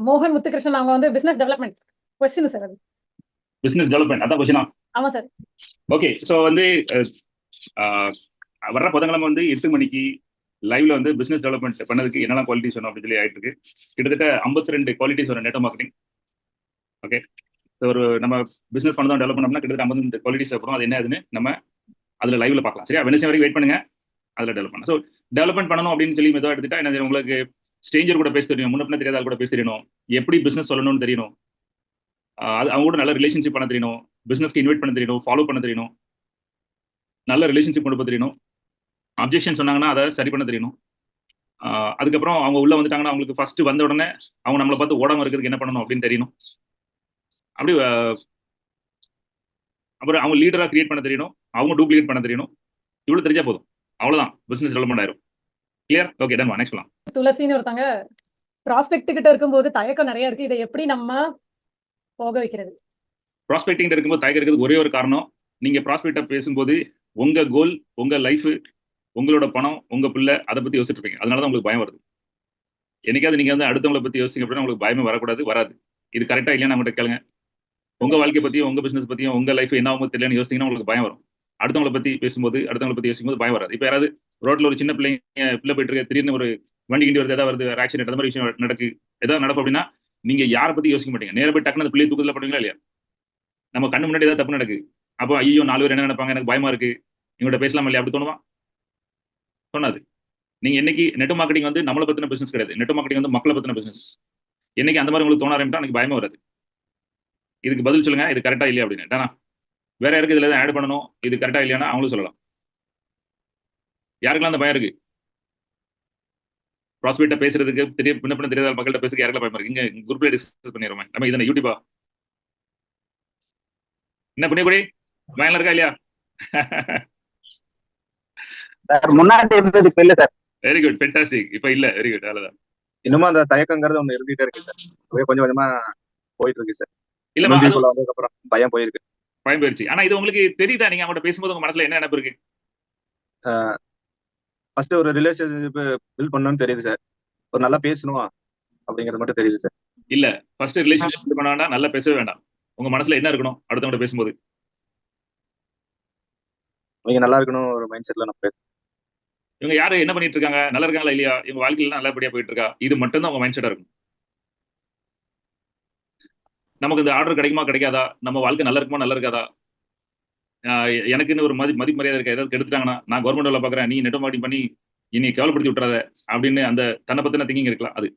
மோகன் முத்துகிருஷ்ணன் அவங்க வந்து பிசினஸ் டெவலப்மெண்ட் கொஸ்டின் சார் அது. பிசினஸ் டெவலப்மெண்ட் அதான் கொஸ்டினா? ஆமா சார். ஓகே, ஸோ வந்து வர்ற புதன்கிழமை வந்து 8 மணிக்கு லைவ்ல வந்து பிசினஸ் டெவலப்மெண்ட் பண்ணதுக்கு என்னெல்லாம் குவாலிட்டிஸ் வேணும் அப்படின்னு சொல்லி ஆயிட்டு இருக்கு. கிட்டத்தட்ட 52 குவாலிட்டிஸ் வரும் நெட் மார்க்கெட்டிங். ஓகே, ஒரு நம்ம பிசினஸ் பண்ணதான் டெவலப் பண்ணோம்னா கிட்டத்தட்ட 52 குவாலிட்டிஸ் அப்புறம் அது என்ன ஆகுதுன்னு நம்ம அதில் லைவ்ல பார்க்கலாம். சரியா? வெனஸ்டே வரைக்கும் வெயிட் பண்ணுங்க, அதில் டெவலப் பண்ணலாம். ஸோ டெவலப்மெண்ட் பண்ணணும் அப்படின்னு சொல்லி மெதுவாக எடுத்துட்டா என்ன, உங்களுக்கு ஸ்ட்ரேஞ்சர் கூட பேச தெரியணும், முன்ன தெரியாத கூட பேச தெரியணும், எப்படி பிசினஸ் சொல்லணும்னு தெரியணும், அது அவங்க கூட நல்ல ரிலேஷன்ஷிப் பண்ண தெரியணும், பிசினஸ்க்கு இன்வைட் பண்ண தெரியணும், ஃபாலோ பண்ண தெரியணும், நல்ல ரிலேஷன்ஷிப் கொண்டு போக தெரியணும், அப்ஜெக்ஷன் சொன்னாங்கன்னா அதை சரி பண்ண தெரியணும். அதுக்கப்புறம் அவங்க உள்ள வந்துட்டாங்கன்னா அவங்களுக்கு ஃபர்ஸ்ட் வந்த உடனே அவங்க நம்மளை பார்த்து ஓடாம இருக்கிறதுக்கு என்ன பண்ணணும் அப்படின்னு தெரியணும். அப்படி அப்புறம் அவங்க லீடரா கிரியேட் பண்ண தெரியணும், அவங்க டூப்ளிகேட் பண்ண தெரியணும். இவ்வளவு தெரிஞ்சா போதும், அவ்வளவுதான் பிசினஸ் டெவலப்மெண்ட் ஆயிரும். கிளியர்? Okay, done. நெக்ஸ்ட் பண்ணலாம். துளசின்னு ஒருத்தங்க ப்ராஸ்பெக்ட் கிட்ட இருக்கும்போது தயக்கம் நிறைய இருக்கு, இதை எப்படி நம்ம போக வைக்கிறது? ப்ராஸ்பெக்டிங் இருக்கும்போது தயக்கம் இருக்கிறது ஒரே ஒரு காரணம், நீங்க ப்ராஸ்பெக்டா பேசும்போது உங்க கோல், உங்க லைஃப், உங்களோட பணம், உங்க பிள்ளை, அதை பத்தி யோசிச்சுட்டு இருப்பீங்க. அதனாலதான் உங்களுக்கு பயம் வருது. என்னைக்காவது நீங்க வந்து அடுத்தவங்களை பத்தி யோசிங்க அப்படின்னா உங்களுக்கு பயமே வரக்கூடாது, வராது. இது கரெக்டா இல்லையா நம்மகிட்ட கேளுங்க. உங்க வாழ்க்கை பத்தியும் உங்க பிசினஸ் பத்தியும் உங்க லைஃப் என்ன ஆகும் தெரியலன்னு யோசிங்கன்னா உங்களுக்கு பயம் வரும். அடுத்தவங்களை பத்தி பேசும்போது, அடுத்தவங்களை பத்தி யோசிக்கும்போது பயம் வராது. இப்போ யாராவது ரோட்ல ஒரு சின்ன பிள்ளை போயிட்டு இருக்க, திடீர்னு ஒரு வண்டி கிண்டி வருது, ஏதாவது வருது, ஆக்சிடென்ட், அந்த மாதிரி விஷயம் நடக்கு, ஏதாவது நடக்கும் அப்படின்னா நீங்க யாரை பத்தி யோசிக்க மாட்டீங்க, நேர போய் டக்குனு அந்த பிள்ளையை தூக்கத்துல பண்ணுவீங்களா இல்லையா? நம்ம கண்ணு முன்னாடி ஏதாவது தப்பு நடக்கு, அப்போ ஐயோ 4 பேர் என்ன நினைப்பாங்க, எனக்கு பயமா இருக்கு, இவங்கள்ட்ட பேசலாம் இல்லையா, அப்படி தோணுமா? தோணாது. நீங்க என்னைக்கு நெட் மார்க்கெட்டிங் வந்து நம்மளை பத்தின பிசினஸ் கிடையாது, நெட் மார்க்கெட்டிங் வந்து மக்களை பத்தின பிசினஸ். என்னைக்கு அந்த மாதிரி உங்களுக்கு தோண ஆரம்பிட்டா எனக்கு பயமே வராது. இதுக்கு பதில் சொல்லுங்க, இது கரெக்டா இல்லையா அப்படின்னு. வேற யாருக்கு இதுல ஆட் பண்ணணும், இது கரெக்டா இல்லையானா அவங்களும் சொல்லலாம். யாருக்கெல்லாம் அந்த பயம் இருக்கு? ப்ராஸ்பெக்டா பேசுறதுக்கு பின்ன தெரியாத மக்கள்கிட்ட பேசுறதுக்கு யாருக்கெல்லாம் பயமா இருக்கு? இங்க குரூப்ல டிஸ்கஸ் பண்ணிடுறோம். நம்ம இதனை யூடியூபா என்ன பண்ணி பயன்ல இருக்கா இல்லையா? முன்னாடி இருந்தது இப்ப இல்ல சார். Very good, fantastic. இப்ப இல்ல, வெரி குட். அவ்வளவுதான். இன்னும் அந்த தயக்கங்கிறது ஒண்ணு இருந்துட்டே இருக்கு சார். கொஞ்சம் கொஞ்சமா போயிட்டு இருக்கு சார். இல்ல, அப்புறம் பயம் போயிருக்கு, பயம் போயிருச்சு. ஆனா இது உங்களுக்கு தெரியுதா? நீங்க அவங்கள்ட்ட பேசும்போது உங்க மனசுல என்ன நினைப்பு இருக்கு? ஃபர்ஸ்ட் ஒரு ரிலேஷன்ஷிப் பில்ட் பண்ணணும்னு தெரியுது சார். ஒரு நல்லா பேசணும் அப்படிங்கிறது மட்டும் தெரியுது சார். இல்ல, ஃபர்ஸ்ட் ரிலேஷன்ஷிப் பில்ட் பண்ண வேண்டாம், நல்லா பேசவே வேண்டாம். உங்க மனசுல என்ன இருக்கணும் அடுத்தவங்க பேசும்போது? நீங்க நல்லா இருக்கணும் ஒரு மைண்ட் செட்ல நம்ம பேசணும். இவங்க யாரு என்ன பண்ணிட்டு இருக்காங்க, நல்லா இருக்காங்களா இல்லையா, இவங்க வாழ்க்கையில நல்லபடியா போயிட்டு இருக்கா, இது மட்டும் தான் உங்க மைண்ட் செட்டா இருக்கும். நமக்கு இந்த ஆர்டர் கிடைக்குமா கிடைக்காதா, நம்ம வாழ்க்கை நல்லா இருக்குமா நல்லா இருக்காதா, எனக்குன்னு ஒரு மதிப்பு மரியாதை இருக்கா, ஏதாவது கெடுத்துட்டாங்கன்னா நான் கவர்மெண்ட் வேலை பார்க்குறேன், நீ நெட் மார்க்கெட்டிங் பண்ணி இனி கேவலப்படுத்தி விட்டுறாத அப்படின்னு அந்த தன்னை பத்தின திங்கிங் இருக்கலாம். அது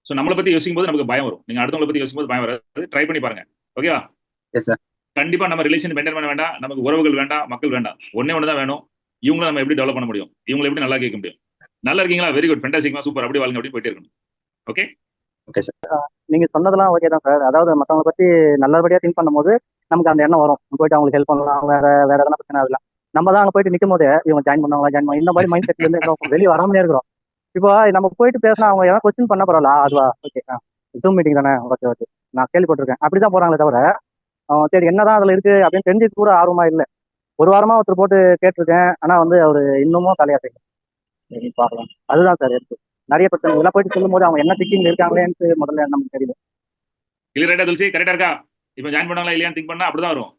ஸோ நம்மளை பத்தி யோசிக்கும் போது நமக்கு பயம் வரும். நீங்க அடுத்தவங்களை பத்தி யோசிக்கும் போது பயம் வராது. ட்ரை பண்ணி பாருங்க. ஓகேவா? Yes sir. கண்டிப்பா நம்ம ரிலேஷன் மெயின்டைன் பண்ண வேண்டாம், நமக்கு உறவுகள் வேண்டாம், மக்கள் வேண்டாம். ஒன்னே ஒன்று தான் வேணும். இவங்களை நம்ம எப்படி டெவலப் பண்ண முடியும், இவங்களை எப்படி நல்லா கேட்க முடியும். நல்லா இருக்கீங்களா? வெரி குட், ஃபென்டாஸ்டிக்மா, சூப்பர், அப்படி வாழ்ங்க, அப்படி போயிட்டே இருக்கணும். Okay okay sir. நீங்க சொன்னதெல்லாம் ஓகே தான் சார். அதாவது மற்றவங்களை பத்தி நல்லபடியா திங்க் பண்ணும்போது நமக்கு அந்த எண்ணம் வரும், போயிட்டு அவங்களுக்கு ஹெல்ப் பண்ணலாம், வேற எதனா பிரச்சனை ஆகலாம். நம்ம தான் அங்கே போயிட்டு நிற்கும் போது இவங்க ஜாயின் பண்ணுவாங்க, இந்த மாதிரி மைண்ட் செட்ல இருந்து வெளியே வராமலே இருக்கிறோம். இப்போ நம்ம போயிட்டு பேசினா அவங்க ஏதாவது கொஸ்டின் பண்ண பரவாயில்ல, அதுவா ஓகே ஜூம் மீட்டிங் தானே, ஓகே ஓகே நான் கேள்விப்பட்டிருக்கேன், அப்படிதான் போறாங்களே தவிர சரி என்னதான் அதுல இருக்கு அப்படின்னு தெரிஞ்சுக்க கூட ஆர்வமா இல்லை. ஒரு வாரமா ஒருத்தர் போட்டு கேட்டிருக்கேன், ஆனா வந்து அவரு இன்னமும் தலையா செய்யல. பார்க்கலாம், அதுதான் சார் இருக்கு நிறைய பிரச்சனை. இதெல்லாம் போயிட்டு சொல்லும் போது அவங்க என்ன திங்கிங் இருக்காங்களேன்னு முதல்ல நமக்கு தெரியும். கிளியரா துளசி, கரெக்டா இருக்கா? இப்போ ஜாயின் பண்ணாங்களா இல்லையான்னு திங்க் பண்ணா அப்படிதான் வரும்.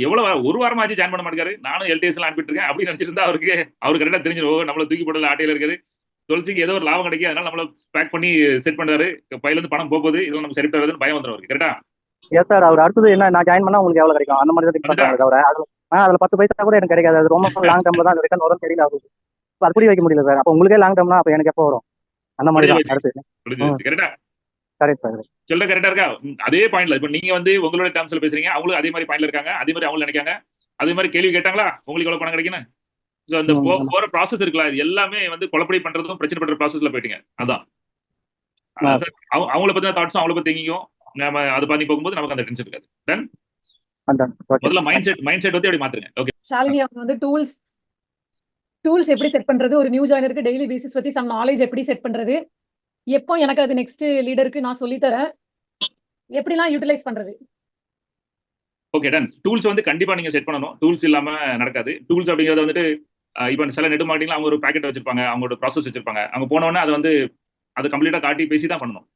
எவ்வளவு ஒரு வாரமா ஆச்சு ஜாயின் பண்ண மாட்டேங்காரு, நானும் எல்டிஎஸ் எல்லாம் அனுப்பிட்டு இருக்கேன் அப்படின்னு நினைச்சிட்டு இருந்தா அவருக்கு கரெக்டா தெரிஞ்சிடும், நம்மள தூக்கி போடல ஆட்டையில இருக்காரு, துளசிக்கு ஏதோ ஒரு லாபம் கிடைக்கும், அதனால நம்மள பேக் பண்ணி செட் பண்றாரு, பையில இருந்து பணம் போகுது, இதெல்லாம் நம்ம செட் வருதுன்னு பயம் வந்துடும் அவருக்கு. கரெக்டா? Yes sir. அவர் அடுத்தது என்ன, நான் ஜாயின் பண்ணா உங்களுக்கு எவ்வளவு கிடைக்கும் அந்த மாதிரி தான் திங்க் பண்றாங்க தவிர அதுல 10 பைசா கூட எனக்கு கிடைக்காது. அது ரொம்ப லாங் டர்ம்ல தான் ரிட்டர்ன் வரும், தெரியல அவருக்கு. அது புரிய வைக்க முடியல சார். அப்போ உங்களுக்கே லாங் டர்ம்னா அப்ப எனக்கு எப்போ வரும் அந்த மாதிரி தான் அடுத்து. கரெக்டா? Correct sir. சொல்ல கரெக்டா இருக்கா? அதே பாயிண்ட்ல இப்ப நீங்க வந்து உங்களோட டேர்ம்ஸ்ல பேசுறீங்க, அவங்களும் அதே மாதிரி பாயிண்ட்ல இருக்காங்க, அதே மாதிரி அவங்க நினைக்காங்க, அதே மாதிரி கேள்வி கேட்டாங்களா உங்களுக்கு எவ்வளவு பணம் கிடைக்குன்னு. சோ அந்த போற ப்ராசஸ் இருக்குல்ல, இது எல்லாமே வந்து குழப்படி பண்றதும் பிரச்சனை பண்ற ப்ராசஸ்ல போயிட்டீங்க. அதான் அவங்கள பத்தின தாட்ஸும் அவங்கள பத்தி திங்கிங்கும் நம்ம அதை பண்ணி போகும்போது நமக்கு அந்த டென்ஷன் இருக்காது. டன். முதல்ல மைண்ட் செட் வந்து அப்படி மாத்துங்க. ஓகே ஷாலினி அவங்க வந்து டூல்ஸ் எப்படி செட் பண்றது, ஒரு நியூ ஜாயினருக்கு டெய்லி பேசிஸ் பத்தி சம் நாலேஜ் எப்படி செட் பண்றது, எப்போ எனக்கு அது நெக்ஸ்ட் லீடருக்கு நான் சொல்லி தரேன், எப்படிலாம் யூட்டிலைஸ் பண்றது. Okay done. டூல்ஸ் வந்து கண்டிப்பா நீங்க செட் பண்ணணும், டூல்ஸ் இல்லாம நடக்காது. டூல்ஸ் அப்படிங்கறது வந்துட்டு இப்போ சில நெட் மார்க்கெட்டிங்ல அவங்க ஒரு பேக்கெட் வச்சிருப்பாங்க, அவங்களோட ப்ராசஸ் வச்சிருப்பாங்க, அவங்க போனோடனே அதை வந்து அதை கம்ப்ளீட்டா காட்டி பேசி தான் பண்ணணும்.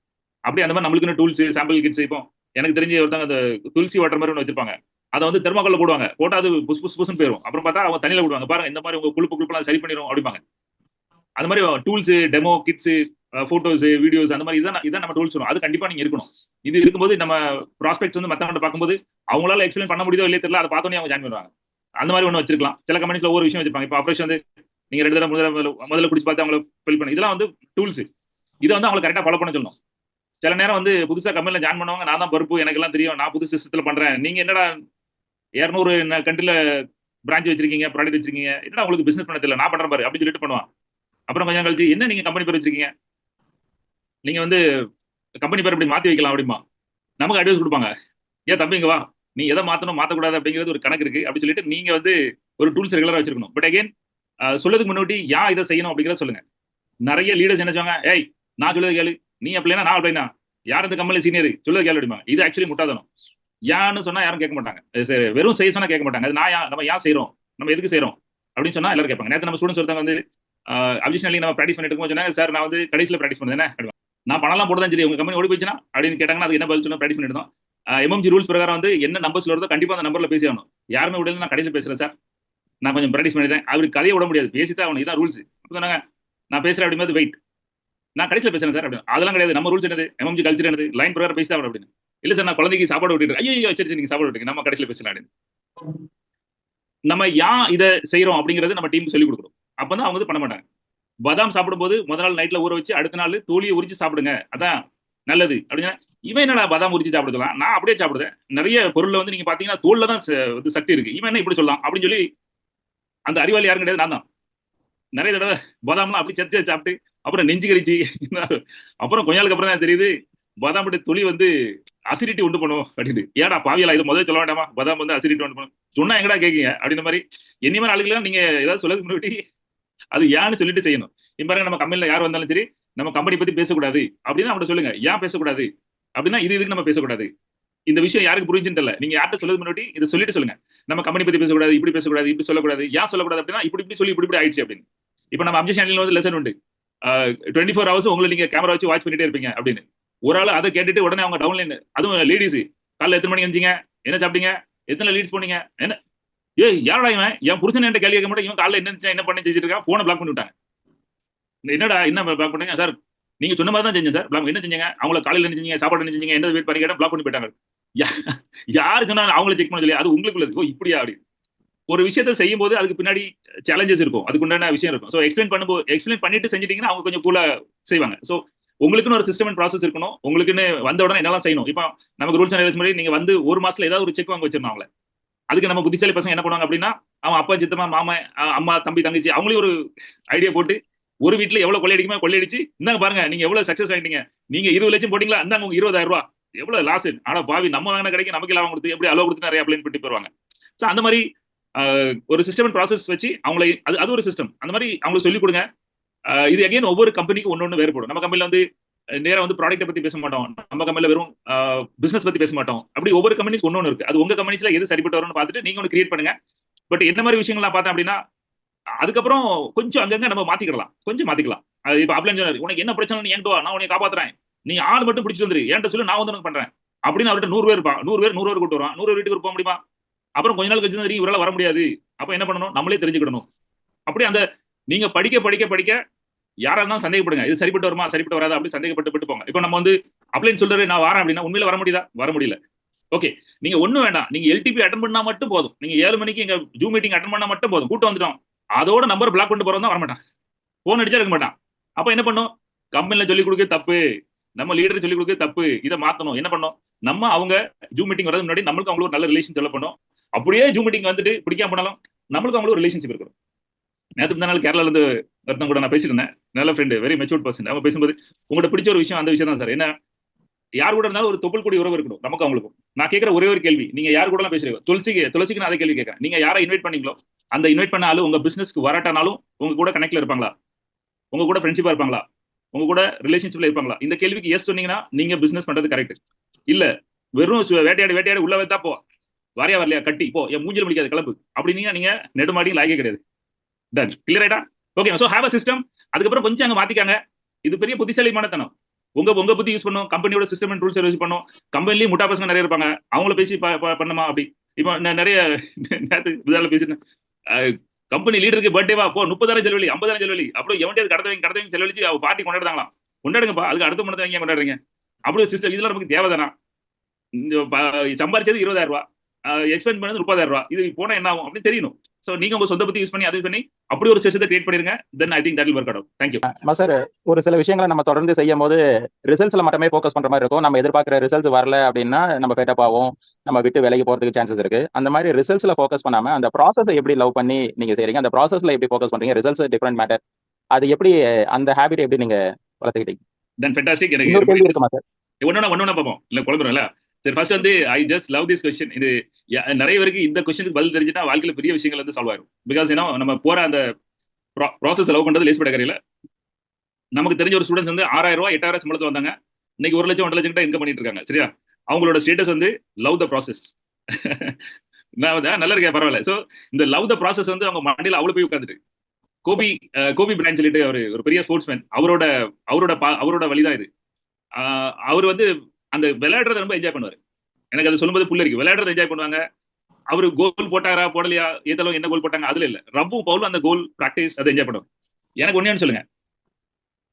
அப்படி அந்த மாதிரி நம்மளுக்குன்னு டூல்ஸ் சாம்பிள் கிட்ஸ் இப்போ எனக்கு தெரிஞ்ச ஒருத்தவங்க அந்த துளசி வாட்டர் மாதிரி ஒன்று வச்சிருப்பாங்க. அதை வந்து தெர்மாக்கோல்ல போடுவாங்க, போட்டா அது புஸ் புஸ் புஸ்ன்னு போயிடும். அப்புறம் பார்த்தா அவங்க தண்ணியில போடுவாங்க, பாருங்க இந்த மாதிரி உங்க குழுப்பெல்லாம் சரி பண்ணிடும் அப்படிப்பாங்க. அந்த மாதிரி tools, demo kids, photos, videos அந்த மாதிரி இதான் நம்ம டூல்ஸ் வரும். அது கண்டிப்பா நீங்க இருக்கணும். இது இருக்கும்போது நம்ம ப்ராஸ்பெக்ட்ஸ் வந்து மத்தவங்க பார்க்கும்போது அவங்களால எக்ஸ்பிளைன் பண்ண முடியுதோ இல்லையோ தெரியல, அதை பார்த்தோன்னே அவங்க ஜாயின் பண்ணுவாங்க. அந்த மாதிரி ஒன்று வச்சிருக்கலாம். சில கம்பெனிஸ்ல ஒவ்வொரு விஷயம் வச்சிருப்பாங்க. இப்போ ஆப்ரேஷன் வந்து நீங்க 2 தடவை முதல்ல குடிச்சு பார்த்து அவங்களை ஃபில் பண்ணி, இதெல்லாம் வந்து டூல்ஸ். இதை வந்து அவங்களை கரெக்டாக ஃபாலோ பண்ண சொல்லணும். சில நேரம் வந்து புதுசா கம்பெனில ஜாயின் பண்ணுவாங்க, நான் தான் பருப்பு, எனக்கு எல்லாம் தெரியும், நான் புது சிஸ்டத்துல பண்றேன், நீங்க என்னடா 200 கண்ட்ரில பிரான்ச் வச்சிருக்கீங்க, ப்ராடக்ட் வச்சிருக்கீங்க, என்னடா உங்களுக்கு பிசினஸ் பண்ண தெரியல, நான் பண்றேன் பாரு அப்படின்னு சொல்லிட்டு பண்ணுவான். அப்புறம் கொஞ்சம் கழிச்சு என்ன நீங்க கம்பெனி பேர் வச்சிருக்கீங்க, நீங்க வந்து கம்பெனி பேர் இப்படி மாத்தி வைக்கலாம் அப்படிமா நமக்கு அட்வைஸ் கொடுப்பாங்க. ஏன் தம்பி இங்க வா, நீ எதை மாத்தணும் மாத்தக்கூடாது அப்படிங்கிறது ஒரு கணக்கு இருக்கு அப்படி சொல்லிட்டு நீங்க வந்து ஒரு டூல்ஸ் ரெகுலரா வச்சிருக்கணும். பட் அகைன் சொல்லதுக்கு முன்னாடி ஏன் இதை செய்யணும் அப்படிங்கிறத சொல்லுங்க. நிறைய லீடர்ஸ் என்ன சொல்லுவாங்க, ஏய் நான் சொல்லது கேளு, நீ அப்படின்னா நான் அப்படின்னா யார் இந்த கம்பெனி சீனியர் சொல்லது கேளு அப்படிமா. இது ஆக்சுவலி முட்டாதனம். யான்னு சொன்னா யாரும் கேட்க மாட்டாங்க. வெறும் செய்ய சொன்னா கேட்க மாட்டாங்க. அது நம்ம ஏன் செய்யறோம், நம்ம எதுக்கு செய்யறோம் அப்படின்னு சொன்னா எல்லாரும் கேட்பாங்க. நேற்று நம்ம ஸ்டூடெண்ட்ஸ் ஒருத்தவங்க வந்து அடிஷனலி நம்ம ப்ராக்டிஸ் பண்ணிட்டு இருக்கும் சொன்னாங்க, சார் நான் வந்து கடைசியில் ப்ராக்டிஸ் பண்ணேன், நான் பணம்லாம் போட்டு தான் சரி உங்க கம்பெனி ஓடி போச்சுன்னா அப்படின்னு கேட்டாங்கன்னா அது என்ன பதில் சொன்னா ப்ராக்டிஸ் பண்ணிட்டு எம்எம்ஜி ரூல்ஸ் பிரகாரம் வந்து என்ன நம்பர்ஸ்ல வருதோ கண்டிப்பா அந்த நம்பர்ல பேசி ஆகணும். யாருமே விடல, நான் கடைசியில் பேசுறேன் சார், நான் கொஞ்சம் ப்ராக்டிஸ் பண்ணிட்டேன், அவருக்கு கதையை விட முடியாது, பேசிதான் ஆகணும், இதான் ரூல்ஸ் சொன்னாங்க. நான் பேசுறேன் அப்படிங்கிறது வெயிட், நான் கடைசியில் பேசுறேன் சார் அப்படின்னு. அதெல்லாம் கிடையாது, நம்ம ரூல்ஸ் என்னது, எம்எம்ஜி கல்ச்சர் என்னது, லைன் பிரகாரம் பேசி தான் அப்படின்னு. இல்ல சார் நான் குழந்தைக்கு சாப்பாடு விட்டுட்டு, ஐயோ சரி நீங்க சாப்பாடு விட்டுங்க, நம்ம கடைசியில் பேசலாம் அப்படின்னு. நம்ம ஏன் இதை செய்யறோம் அப்படிங்கிறது நம்ம டீமுக்கு சொல்லிக் கொடுக்குறோம். அப்பதான் அவங்க வந்து பண்ண மாட்டாங்க. பாதாம் சாப்பிடும்போது முதல் நாள் நைட்ல ஊற வச்சு அடுத்த நாள் தோலியை உரிச்சு சாப்பிடுங்க, அதான் நல்லது அப்படின்னா, இவன் என்னடா பாதாம் உரிச்சு சாப்பிடுறதுலாம், நான் அப்படியே சாப்பிடுறேன், நிறைய பொருள்ல வந்து நீங்க பாத்தீங்கன்னா தோல்ல தான் சக்தி இருக்கு, இவன் என்ன இப்படி சொல்லலாம் அப்படின்னு சொல்லி அந்த அறிவாளி யாரும் கிடையாது, நான் தான். நிறைய தடவை பாதாம்லாம் அப்படி சர்ச்சை சாப்பிட்டு அப்புறம் நெஞ்சு கரிச்சு அப்புறம் கொஞ்ச நாளுக்கு அப்புறம் தான் தெரியுது பாதாம் தொலி வந்து அசிடிட்டி உண்டு பண்ணும் அப்படின்னு. ஏடா பாவியலா, இது முதல்ல சொல்ல வேண்டாமா, பாதாம் வந்து அசிடிட்டி உண்டு பண்ணும் சொன்னா எங்கடா கேட்கீங்க அப்படின்ற மாதிரி. இனிமேல் ஆளுக்கெல்லாம் நீங்க ஏதாவது சொல்ல முன்னாடி அது ஏன்னு சொல்லிட்டு செய்யணும். இப்ப பாருங்க, நம்ம கம்பெனில யார் வந்தாலும் சரி நம்ம கம்பெனி பத்தி பேசக்கூடாது அப்படின்னா அவங்கள்ட்ட சொல்லுங்க, ஏன் பேசக்கூடாது அப்படின்னா இதுக்கு நம்ம பேசக்கூடாது. இந்த விஷயம் யாருக்கு புரிஞ்சுன்னு தெரியல, நீங்க யார்கிட்ட சொல்லுறது முன்னாடி இதை சொல்லிட்டு சொல்லுங்க. நம்ம கம்பெனி பத்தி பேசக்கூடாது, இப்படி பேசக்கூடாது, இப்படி சொல்லக்கூடாது, ஏன் சொல்லக்கூடாது அப்படின்னா இப்படி சொல்லி இப்படி ஆயிடுச்சு அப்படின்னு. இப்ப நம்ம அப்ஜெக்ஷன்ல வந்து லெசன் உண்டு, 24 ஹவர்ஸ் உங்களை நீங்க கேமரா வச்சு வாட்ச் பண்ணிட்டே இருப்பீங்க அப்படின்னு. ஒரு ஆள் அதை கேட்டுட்டு உடனே அவங்க டவுன்லைன், அதுவும் லேடிஸ், காலைல எத்தனை மணிக்கு எழுந்தீங்க, என்ன சாப்பிட்டீங்க, எத்தனை லீட்ஸ் போனீங்க, என்ன யாரடா இவன், என் புருஷன் என்கிட்ட கேள்வி கேட்க மாட்டேன், இவன் காலைல என்ன பண்ணி செஞ்சுட்டு இருக்கா, போனை பிளாக் பண்ணி விட்டாங்க. என்னடா என்ன பிளாக் பண்ணீங்க சார், நீங்க சொன்ன மாதிரி தான் செஞ்சேன் சார், பிளாக் என்ன செஞ்சீங்க, அவங்களை காலையில என்ன செஞ்சீங்க, சாப்பாடு என்ன செஞ்சீங்க, என்ன வெயிட் பண்ணி கேட்டா பிளாக் பண்ணி போயிட்டாங்க. யாரு சொன்னா அவங்கள செக் பண்ண சொல்லி, அது உங்களுக்கு உள்ளது. ஓ இப்படியா அப்படி. ஒரு விஷயத்த செய்யும் போது அதுக்கு பின்னாடி சேலஞ்சஸ் இருக்கும், அதுக்கு உண்டான விஷயம் இருக்கும். ஸோ எக்ஸ்பிளைன் பண்ணிட்டு செஞ்சிட்டீங்கன்னா அவங்க கொஞ்சம் கூலா செய்வாங்க. ஸோ உங்களுக்குன்னு ஒரு சிஸ்டம் அண்ட் ப்ராசஸ் இருக்கணும். உங்களுக்குன்னு வந்த உடனே என்னெல்லாம் செய்யணும். இப்போ நமக்கு ரூல்ஸ் அண்ட் ரெகுலேஷன் மாதிரி நீங்க வந்து ஒரு மாசத்துல ஏதாவது ஒரு செக் வாங்க வச்சிருந்தோம் அவங்கள. அதுக்கு நம்ம புத்திசாலி பசங்க என்ன பண்ணுவாங்க அப்படின்னா, அவன் அப்பா சித்தமா மாமன் அம்மா தம்பி தங்கச்சி அவங்களையும் ஒரு ஐடியா போட்டு ஒரு வீட்டுல எவ்வளவு கொள்ளையடிக்குமே கொள்ளையடிச்சு, இந்தாங்க பாருங்க நீங்க எவ்வளவு சக்சஸ் ஆயிட்டீங்க, நீங்க 20 லட்சம் போட்டீங்களா, இந்தாங்க உங்க 20,000 ரூபாய், எவ்வளவு லாஸ். ஆனா பாவி நம்ம வாங்கின கிடைக்கும் நமக்கு லாபம் கொடுத்து எப்படி அளவு கொடுத்து நிறைய அப்ளைன் பண்ணி போயிருவாங்க. ஸோ அந்த மாதிரி ஒரு சிஸ்டம் அண்ட் ப்ராசஸ் வச்சு அவங்களை அது ஒரு சிஸ்டம் அந்த மாதிரி அவங்களுக்கு சொல்லிக் கொடுங்க. இது அகைன் ஒவ்வொரு கம்பெனிக்கு ஒன்னொன்னு வேறுபடும். நம்ம கம்பெனில வந்து நேரம் வந்து ப்ராடக்ட்டை பத்தி பேச மாட்டோம், நம்ம கம்பெனில வெறும் பிசினஸ் பத்தி பேச மாட்டோம். அப்படி ஒவ்வொரு கம்பெனிக்கு ஒன்னொன்னு இருக்கு. அது உங்க கம்பெனிஸ்ல எது சரிப்பட்டு வரும்னு பார்த்துட்டு நீங்க ஒன்று கிரியேட் பண்ணுங்க. பட் என்ன மாதிரி விஷயங்கள்லாம் பார்த்தேன் அப்படின்னா, அதுக்கப்புறம் கொஞ்சம் அங்கங்க நம்ம மாத்திக்கலாம், கொஞ்சம் மாத்திக்கலாம். இப்போ அப்ளைன் சொன்னாரு, உனக்கு என்ன பிரச்சனை என்கிட்ட வா, நான் உனக்கு காப்பாத்துறேன், நீ ஆள் மட்டும் பிடிச்சிட்டு வந்துரு, என்கிட்ட சொல்லு, நான் வந்து உனக்கு பண்றேன் அப்படின்னு அவர்கிட்ட 100 பேர் இருப்பான். 100 பேர் கூட்டு வருவான். 100 வீட்டுக்கு போக முடியுமா? அப்புறம் கொஞ்ச நாள் கழிச்சு தெரியும் இவரால் வர முடியாது. அப்ப என்ன பண்ணணும், நம்மளே தெரிஞ்சுக்கணும். அப்படி அந்த நீங்க படிக்க யாரா இருந்தாலும் சந்தேகப்படுங்க, இது சரிப்பட்டு வருமா சரிப்பட்டு வராது அப்படி சந்தேகப்பட்டு போங்க. இப்போ நம்ம வந்து அப்ளைன் சொல்றாரு நான் வரேன் அப்படின்னா உண்மையில வர முடியுதா? வர முடியல. ஓகே, நீங்க ஒண்ணும் வேண்டாம், நீங்க எல்டிபி அட்டன் பண்ணா மட்டும் போதும். நீங்க 7 மணிக்கு எங்க ஜூம் மீட்டிங் அட்டன் பண்ணா மட்டும் போதும். கூட்டம் வந்துட்டோம், அதோட நம்பர் பிளாக் பண்ணிட்டு போறோம் தான் வர மாட்டான், போன் அடிச்சா இருக்க மாட்டான். அப்ப என்ன பண்ணும், கம்பெனில சொல்லிக் கொடுக்க தப்பு, நம்ம லீடர் சொல்லிக் கொடுக்க தப்பு, இதை மாத்தணும். என்ன பண்ணோம், நம்ம அவங்க ஜூம் மீட்டிங் வரது முன்னாடி நம்மளுக்கு அவங்களுக்கு நல்ல ரிலேஷன் டெவலப் பண்ணும். அப்படியே ஜூம் மீட்டிங் வந்துட்டு பிடிக்காம பண்ணாலும் நம்மளுக்கு அவங்களுக்கு ரிலேஷன்ஷிப் இருக்கணும். நேற்று முந்தா நாள் கேரளால இருந்து ஒருத்தன் கூட நான் பேசியிருந்தேன், நல்ல ஃப்ரெண்டு, வெரி மெச்சூர்ட் பர்சன். அவங்க பேசும்போது உங்கள்கிட்ட பிடிச்ச ஒரு விஷயம் அந்த விஷயம் தான் சார். என்ன, யார் கூட இருந்தாலும் ஒரு தொப்புள் கூடிய உறவு இருக்கணும் நமக்கு அவங்களுக்கும். நான் கேட்கிற ஒரே ஒரு கேள்வி, நீங்க யார் கூட எல்லாம் பேசுறீங்க, துளசிக்கு நான் அதே கேள்வி கேட்கறேன். நீங்க யாரை இன்வைட் பண்ணீங்களோ அந்த இன்வைட் பண்ணாலும் உங்க பிசினஸ்க்கு வராட்டானாலும் உங்க கூட கனெக்ட்ல இருப்பாங்களா, உங்க கூட ஃப்ரெண்ட்ஷிப்பா இருப்பாங்களா, உங்க கூட ரிலேஷன்ஷிப்ல இருப்பாங்களா? இந்த கேள்விக்கு எஸ் சொன்னீங்கன்னா நீங்க பிசினஸ் பண்றது கரெக்ட். இல்ல வெறும் வேட்டையாடி உள்ள வைத்தா போ, வாரியா வரலையா கட்டி போ, என் மூஞ்சில முடிக்காது கிளம்பு அப்படின்னீங்க, நீங்க நெடுமாடி லாய்க்கே கிடையாது. டன் கிளியர் ஆயிட்டா? Okay, so have a system. அதுக்கப்புறம் கொஞ்சம் அங்க மாத்திக்காங்க. இது பெரிய புத்திசாலிமானத்தனம். உங்க புத்தி யூஸ் பண்ணும், கம்பெனியோட சிஸ்டம் அண்ட் ரூல்ஸ் யூஸ் பண்ணும். கம்பெனிலேயே முட்டா பசங்க நிறைய இருப்பாங்க, அவங்கள பேசி பண்ணுமா அப்படி. இப்போ நிறைய நேற்று இதால பேசினேன், கம்பெனி லீடருக்கு பர்த்டேவா போ 30,000 செலவழி 50,000 செலவழி, அப்புறம் எவன்டே கடத்தவங்க செலவழிச்சு அவ பார்ட்டி கொண்டாடுறாங்களாம். கொண்டாடுங்கப்பா, அதுக்கு அடுத்த மணத்தை வாங்கி கொண்டாடுறீங்க. அப்படி ஒரு சிஸ்டம் இதெல்லாம் நமக்கு தேவைதானா? சம்பாதிச்சது 20,000 ரூபாய், எக்ஸ்பெண்ட் பண்ணது 30,000 ரூபாய், இது போனா என்ன ஆகும் அப்படின்னு தெரியணும். சோ நீங்க உங்க சொந்த பத்தி யூஸ் பண்ணி அது பண்ணி அப்படி ஒரு சிஸ்டத்தை கிரியேட் பண்ணிருங்க. Then I think that will work out. Thank you. Sir, ஒரு சில விஷயங்களை நம்ம தொடர்ந்து செய்யும் போது ரிசல்ட்ஸ்ல மட்டுமே ஃபோக்கஸ் பண்ற மாதிரி இருக்கும். நம்ம எதிர்பார்க்கிற ரிசல்ட்ஸ் வரல அப்படின்னா நம்ம ஃபேட்டப் ஆகும், நம்ம விட்டு விலகி போறதுக்கு சான்சஸ் இருக்கு. அந்த மாதிரி ரிசல்ட்ஸ்ல ஃபோக்கஸ் பண்ணாம அந்த ப்ராசஸை எப்படி லவ் பண்ணி நீங்க செய்றீங்க, அந்த ப்ராசஸ்ல எப்படி ஃபோக்கஸ் பண்றீங்க, ரிசல்ட்ஸ் டிஃபரெண்ட் மேட்டர், அது எப்படி அந்த ஹேபிட் எப்படி நீங்க வளர்த்துக்கிட்டீங்க? தென் ஃபேண்டாஸ்டிக். இன்னொரு எனக்கு கேள்வி இருக்குமா சார்? ஒன்னொன்னா பார்ப்போம், இல்ல குழம்புறோம்ல. சரி, ஃபர்ஸ்ட் வந்து I just love this question. இது நிறைய பேருக்கு இந்த கொஸ்டினுக்கு பதில் தெரிஞ்சுட்டா வாழ்க்கையில பெரிய விஷயங்கள் வந்து சால்வ் ஆயிரும். பிகாஸ் ஏன்னா நம்ம போற அந்த ப்ராசஸ் லவ் பண்றது லேஸ் படக்கறையில. நமக்கு தெரிஞ்ச ஒரு ஸ்டூடெண்ட்ஸ் வந்து 6,000 ரூபாய் 8,000 சம்பளத்துல வந்தாங்க, இன்னைக்கு 1 லட்சம் 1.5 லட்சம் கிட்ட இன்கம் பண்ணிட்டு இருக்காங்க. சரியா? அவங்களோட ஸ்டேட்டஸ் வந்து லவ் த ப்ராசஸ். நல்லா இருக்கேன், பரவாயில்ல. சோ இந்த லவ் த ப்ராசஸ் வந்து அவங்க மண்டியில அவ்வளவு போய் உட்காந்துட்டு, கோபி பிராண்ட் சொல்லிட்டு ஒரு பெரிய ஸ்போர்ட்ஸ்மேன், அவரோட வழிதான் இது. அவர் வந்து அந்த விளையாடுறத ரொம்ப என்ஜாய் பண்ணுவாரு. எனக்கு அது சொல்லும்போது புள்ள இருக்கு. விளையாடுறத என்ஜாய் பண்ணுவாங்க. அவரு கோல் போட்டாரா போடலையா, ஏதோ என்ன கோல் போட்டாங்க அதுல இல்ல, ரவ்வும் பவுலும் அந்த கோல் பிராக்டிஸ் அதை என்ஜாய் பண்ணுவாங்க. எனக்கு ஒண்ணு சொல்லுங்க,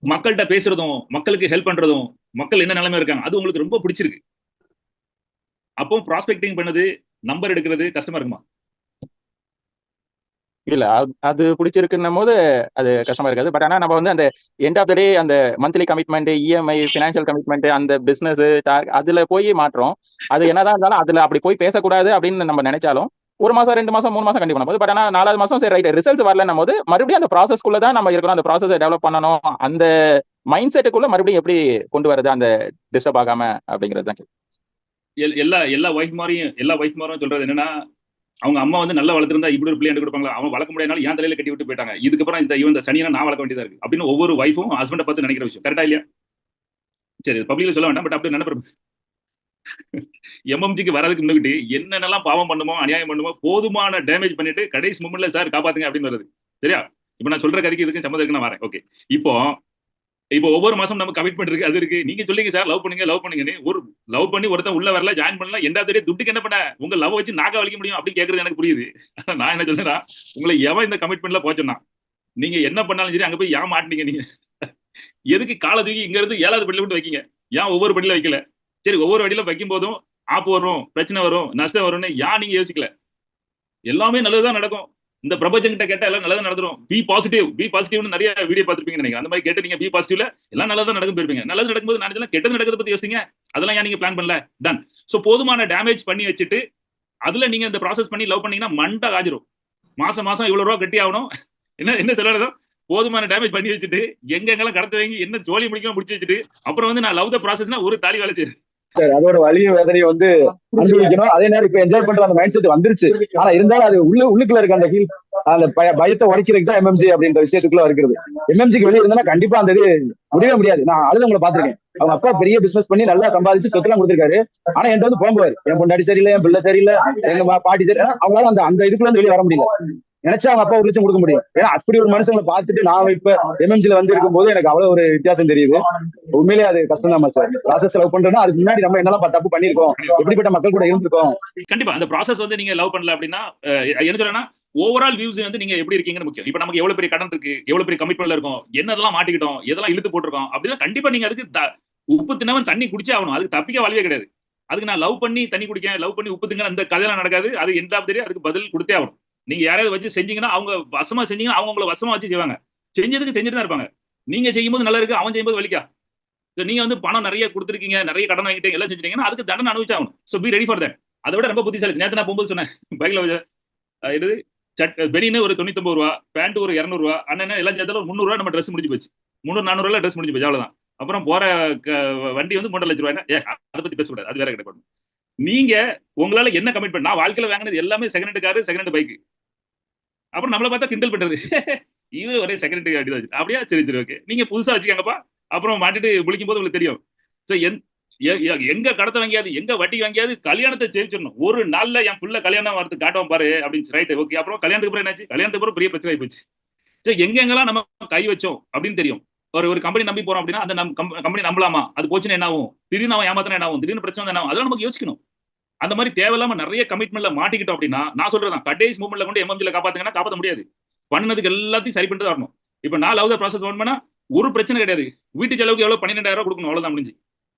மக்கள்கிட்ட பேசுறதும் மக்களுக்கு ஹெல்ப் பண்றதும் மக்கள் என்ன நிலைமை இருக்காங்க அது உங்களுக்கு ரொம்ப பிடிச்சிருக்கு. அப்போ ப்ராஸ்பெக்டிங் பண்ணது, நம்பர் எடுக்கிறது கஷ்டமா இருக்குமா? இல்ல, அது பிடிச்சிருக்குன்னும் போது அது கஷ்டமா இருக்காது. பட் ஆனா நம்ம வந்து அந்த எண்ட் ஆஃப் த டே அந்த monthly commitment, EMI, financial commitment, அந்த பிசினஸ் அதுல போய் மாற்றோம். அது என்னதான் இருந்தாலும் அதுல அப்படி போய் பேசக்கூடாது அப்படின்னு நம்ம நினைச்சாலும் 1 மாசம் 2 மாசம் 3 மாசம் கண்டிப்பா போது. பட் ஆனா 4வது மாசம் சரி ரைட் ரிசல்ட்ஸ் வரலன்னும் போது மறுபடியும் அந்த ப்ராசஸ்க்குள்ள தான் நம்ம இருக்கணும். அந்த ப்ராசஸை டெவலப் பண்ணணும். அந்த மைண்ட் செட்டுக்குள்ள மறுபடியும் எப்படி கொண்டு வரது அந்த டிஸ்டர்ப் ஆகாம அப்படிங்கிறது தான். எல்லா வைஃப் மாரும் சொல்றது என்னன்னா, அவங்க அம்மா வந்து நல்லா வளர்த்திருந்தா இப்படி ஒரு பிள்ளை கொடுப்பாங்களா, அவன் வளர்க்க முடியாதனால என் தலையில கட்டி விட்டு போயிட்டாங்க, இதுக்கப்புறம் இந்த சனியை நான் வளர்க்க வேண்டியதா இருக்கு அப்படின்னு ஒவ்வொரு வைஃபும் ஹஸ்பண்டை பார்த்து நினைக்கிற விஷயம். கரெக்டா இல்லையா? சரி, பப்ளிக்ல சொல்ல வேண்டாம், பட் அப்படி நினைப்பேன். எம்எம்ஜிக்கு வரதுக்கு முன்னாடி என்னென்னலாம் பாவம் பண்ணுமோ, அநியாயம் பண்ணுமோ, போதுமான டேமேஜ் பண்ணிட்டு கடைசி மூமெண்ட்ல சார் காப்பாத்துங்க அப்படின்னு வருது. சரியா? இப்ப நான் சொல்ற கதைக்கு இதுக்கு சம்மந்தம் இருக்கு, நான் வரேன். ஓகே, இப்போ ஒவ்வொரு மாசம் நம்ம கமிட்மெண்ட் இருக்கு, அது இருக்கு. நீங்க சொல்லுங்க சார் லவ் பண்ணுங்கன்னு, ஒரு லவ் பண்ணி ஒருத்தன் உள்ள வரல, ஜாயின் பண்ணல, எண்டாவது துட்டுக்கு என்ன பண்ண, உங்க லவ் வச்சு நாக்க வலிக்க முடியும் அப்படி கேட்கறது எனக்கு புரியுது. நான் என்ன சொல்றேன்னா, உங்களை எவன் இந்த கமிட்மெண்ட்ல போச்சோன்னா நீங்க என்ன பண்ணாலும் சரி அங்க போய் ஏன் மாட்டீங்க? நீங்க எதுக்கு காலை தூக்கி இங்க இருந்து 7வது படியில விட்டு வைக்கீங்க? ஏன் ஒவ்வொரு படியில வைக்கல? சரி, ஒவ்வொரு படியில வைக்கும் போதும் ஆப்பு வரும், பிரச்சனை வரும், நஷ்டம் வரும்னு ஏன் நீங்க யோசிக்கல? எல்லாமே நல்லதுதான் நடக்கும். இந்த பிரபஞ்சம் கிட்ட கேட்டா எல்லாம் நல்லதா நடந்துரும். பி பாசிட்டிவ்னு நிறைய வீடியோ பார்த்திருப்பீங்க நினைக்கிறேன். அந்த மாதிரி கேட்டு நீங்க பி பாசிட்டிவ்ல எல்லாம் நல்லதா நடக்கும் போயிருப்பீங்க. நல்லது நடக்கும்போது நான் இதெல்லாம் கெட்டது நடக்கிறத பத்தி யோசிங்க. அதெல்லாம் ஏன் நீங்க பிளான் பண்ணல? டன். சோ போதுமான டேமேஜ் பண்ணி வச்சுட்டு அதுல நீங்க இந்த ப்ராசஸ் பண்ணி லவ் பண்ணீங்கன்னா மண்டை காஞ்சிரும். மாசம் இவ்வளவு ரூபா கட்டி ஆகணும். என்ன சொல்லணும், போதுமான டேமேஜ் பண்ணி வச்சுட்டு எங்கெங்கெல்லாம் கடத்த வாங்கி என்ன ஜோலி முடிக்கணும் முடிச்சு வச்சுட்டு அப்புறம் வந்து நான் லவ் த ப்ராசஸ்னா ஒரு தாலி வேலை செய்யுது. அதோட வலியும் வேதனையும் வந்து அனுபவிக்கணும். அதே நேரம் இப்ப என்ஜாய் பண்ற அந்த மைண்ட் செட் வந்துருச்சு. ஆனா இருந்தாலும் அது உள்ளுக்குள்ள இருக்க அந்த ஃபீல், அந்த பயத்தை உடைக்கிறதுக்கு தான் எம்எம்ஜி அப்படின்ற விஷயத்துக்குள்ள இருக்கிறது. எம்எம்ஜிக்கு வெளியே இருந்தா கண்டிப்பா அந்த இது முடியவே முடியாது. நான் அதுல உங்களை பாத்துருக்கேன். அவங்க அப்பா பெரிய பிசினஸ் பண்ணி நல்லா சம்பாதிச்சு சொத்தெல்லாம் கொடுத்திருக்காரு. ஆனா என்கிட்ட வந்து போகும்போது என் பொண்டாடி சரியில்லை, என் பிள்ளை சரியில்லை, எங்க பாட்டி சரி, அவங்களால அந்த இதுக்குள்ள இருந்து வெளியே வர முடியல. நினைச்சா அவங்க அப்பா 1 லட்சம் கொடுக்க முடியும். ஏன்னா அப்படி ஒரு மனுஷங்களை பார்த்துட்டு நான் இப்ப எம்எம்ஜில வந்து இருக்கும்போது எனக்கு அவ்வளவு ஒரு வித்தியாசம் தெரியுது. உண்மையிலேயே அது கஷ்டம் தான் சார். ப்ராசஸ் லவ் பண்றோம்னா அதுக்கு முன்னாடி நம்ம என்னெல்லாம் தப்பு பண்ணிருக்கோம், எப்படிப்பட்ட மக்கள் கூட இருந்திருக்கோம். கண்டிப்பா அந்த ப்ராசஸ் வந்து நீங்க லவ் பண்ணல அப்படின்னா என்ன சொல்லனா, ஓவரால் வியூஸ் வந்து நீங்க எப்படி இருக்கீங்கன்னு முக்கியம். இப்ப நமக்கு எவ்வளவு பெரிய கடன் இருக்கு, எவ்வளவு பெரிய கமிட்மெண்ட்ல இருக்கும், என்னதெல்லாம் மாட்டிக்கிட்டோம், எதெல்லாம் இழுத்து போட்டிருக்கோம் அப்படின்னா கண்டிப்பா நீங்க அதுக்கு உப்பு தின்னவன் தண்ணி குடிச்சே ஆகணும். அதுக்கு தப்பிக்க வழியே கிடையாது. அதுக்கு நான் லவ் பண்ணி தண்ணி குடிக்கேன், லவ் பண்ணி உப்பு திங்க அந்த கதையெல்லாம் நடக்காது. அது எண்ட் ஆஃப் தி டே அதுக்கு பதில் கொடுத்தே ஆகணும். நீங்க யாராவது வச்சு செஞ்சீங்கன்னா அவங்க வசமா செஞ்சீங்கன்னா அவங்க உங்களை வசமா வச்சு செய்வாங்க. செஞ்சதுக்கு செஞ்சுட்டு தான் இருப்பாங்க. நீங்க செய்யும்போது நல்லா இருக்கு, அவன் செய்யும்போது வலிக்கா. நீங்க வந்து பணம் நிறைய கொடுத்துருக்கீங்க, நிறைய கடன் வாங்கிட்டீங்க, எல்லாம் செஞ்சிட்டீங்கன்னா அதுக்கு தண்டனை அனுபவிச்சாகணும். So be ready for that. அதை விட ரொம்ப புத்திசாலி. நேற்று நான் போகும்போது சொன்னேன், பைக்ல இது பெனின்னு ஒரு 99 ரூபா, பேண்ட் ஒரு 200 ரூபா, அண்ணன் எல்லாம் சேர்த்தாலும் ஒரு 300 ரூபா நம்ம ட்ரெஸ் முடிஞ்சு போச்சு. 300-400 ரூபா ட்ரெஸ் முடிஞ்சு போச்சு, அவ்வளவுதான். அப்புறம் போற வண்டி வந்து 3 லட்சம் ரூபாய். அதை பத்தி பேசக்கூடாது, அது வேற கிடையாது. நீங்க உங்களால என்ன கமிட்மெண்ட், நான் வாழ்க்கையில வாங்கினது எல்லாமே second hand car, second hand bike. அப்புறம் நம்மளை பார்த்தா கிண்டல் பண்றது, இது ஒரே செகண்ட் ஹேண்ட் காடி தான். அப்படியா, சரி ஓகே, நீங்க புதுசா வச்சுக்காங்கப்பா. அப்புறம் மாட்டிட்டு குளிக்கும் போது உங்களுக்கு தெரியும். எங்க கடத்த வாங்கியாது, எங்க வட்டி வாங்கியாது, கல்யாணத்தை ஜெயிச்சிடணும். ஒரு நாள்ல என் புள்ள கல்யாணம் வரது காட்டுவோம் பாரு அப்படின்னு. Right, okay. அப்புறம் கல்யாணத்துக்கு அப்புறம் என்னாச்சு? கல்யாணத்துக்கு அப்புறம் பெரிய பிரச்சனை ஆயிப்போச்சு. எங்கெங்கெல்லாம் நம்ம கை வச்சோம் அப்படின்னு தெரியும். ஒரு கம்பெனி நம்பி போறோம் அப்படின்னா அந்த கம்பெனி நம்பலாமா, அது போச்சுன்னா என்ன ஆகும், திடீர்னு அவன் ஏமாத்தினா என்ன ஆகும், திடீர்னு பிரச்சனை என்ன ஆகும், அதெல்லாம் நமக்கு யோசிக்கணும். அந்த மாதிரி தேவையில்லாம நிறைய கமிட்மெண்ட்ல மாட்டிக்கிட்டோம் அப்படின்னா நான் சொல்றேன் கடைசி மூமெண்ட்ல கொண்டு எம்எம்ஜில காப்பாத்துங்கன்னா காப்பாற்ற முடியாது. பண்ணதுக்கு எல்லாத்தையும் சரி பண்ணிட்டு வரணும். இப்ப நான் லவ் த ப்ராசஸ் பண்ணா ஒரு பிரச்சனை கிடையாது. வீட்டு செலவுக்கு எவ்வளவு 12,000 ரூபாய் கொடுக்கணும், அவ்வளவுதான் முடிஞ்சு.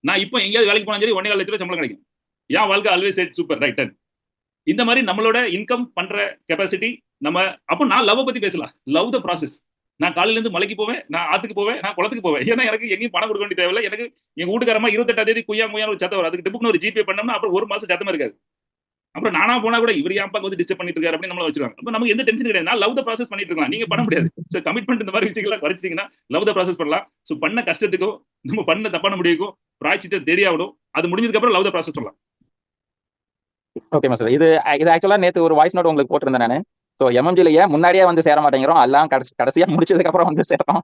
நான் இப்போ எங்கேயாவது வேலைக்கு போனா சரி 1.25 லட்சம் சம்பளம் கிடைக்கும். என் வாழ்க்கை ஆல்வேஸ் செட் சூப்பர் ரைட். இந்த மாதிரி நம்மளோட இன்கம் பண்ற கெப்பாசிட்டி நம்ம. அப்போ நான் லவ் பத்தி பேசலாம். Love the process. நான் காலையில இருந்து மலைக்கு போவேன், நான் ஆத்துக்கு போவேன், நான் குளத்துக்கு போவேன். ஏன்னா எனக்கு எங்கேயும் பணம் கொடுக்க வேண்டிய தேவையில்லை. எனக்கு எங்க வீட்டுக்காரமா 28ஆம் தேதி குய்யா ஒரு சத்தம் வரும். அதுக்கு டிப்புக்கு ஒரு ஜிபே பண்ணோம்னா அப்புறம் ஒரு மாசம் சத்தமா இருக்காது. அப்புறம் நானா போனா கூட இவர் ஏன் வந்து டிஸ்டர்ப் பண்ணிட்டு இருக்காரு அப்படின்னு நம்மள வச்சிருவாங்க. அப்ப நமக்கு எந்த டென்ஷன் கிடையாது. நான் லவ் த ப்ராசஸ் பண்ணிட்டு இருக்கலாம், நீங்க பண்ண முடியாது. சோ கமிட்மெண்ட் இந்த மாதிரி விஷயங்களை குறைச்சிங்கன்னா லவ் த ப்ராசஸ் பண்ணலாம். சோ பண்ண கஷ்டத்துக்கும் நம்ம பண்ண தப்பான முடிவுக்கும் பிராய்ச்சிட்ட தெரியாவிடும். அது முடிஞ்சதுக்கு அப்புறம் லவ் த ப்ராசஸ் சொல்லலாம். ஓகே மாஸ்டர், இது ஆக்சுவலா நேத்து ஒரு வாய்ஸ் நோட் உங்களுக்கு போட்டிருந்தேன் நானு. ஸோ எம்எம்ஜில ஏன் முன்னாடியே வந்து சேர மாட்டேங்கிறோம், எல்லாம் கடைசியா முடிச்சதுக்கு அப்புறம் வந்து சேரோம்.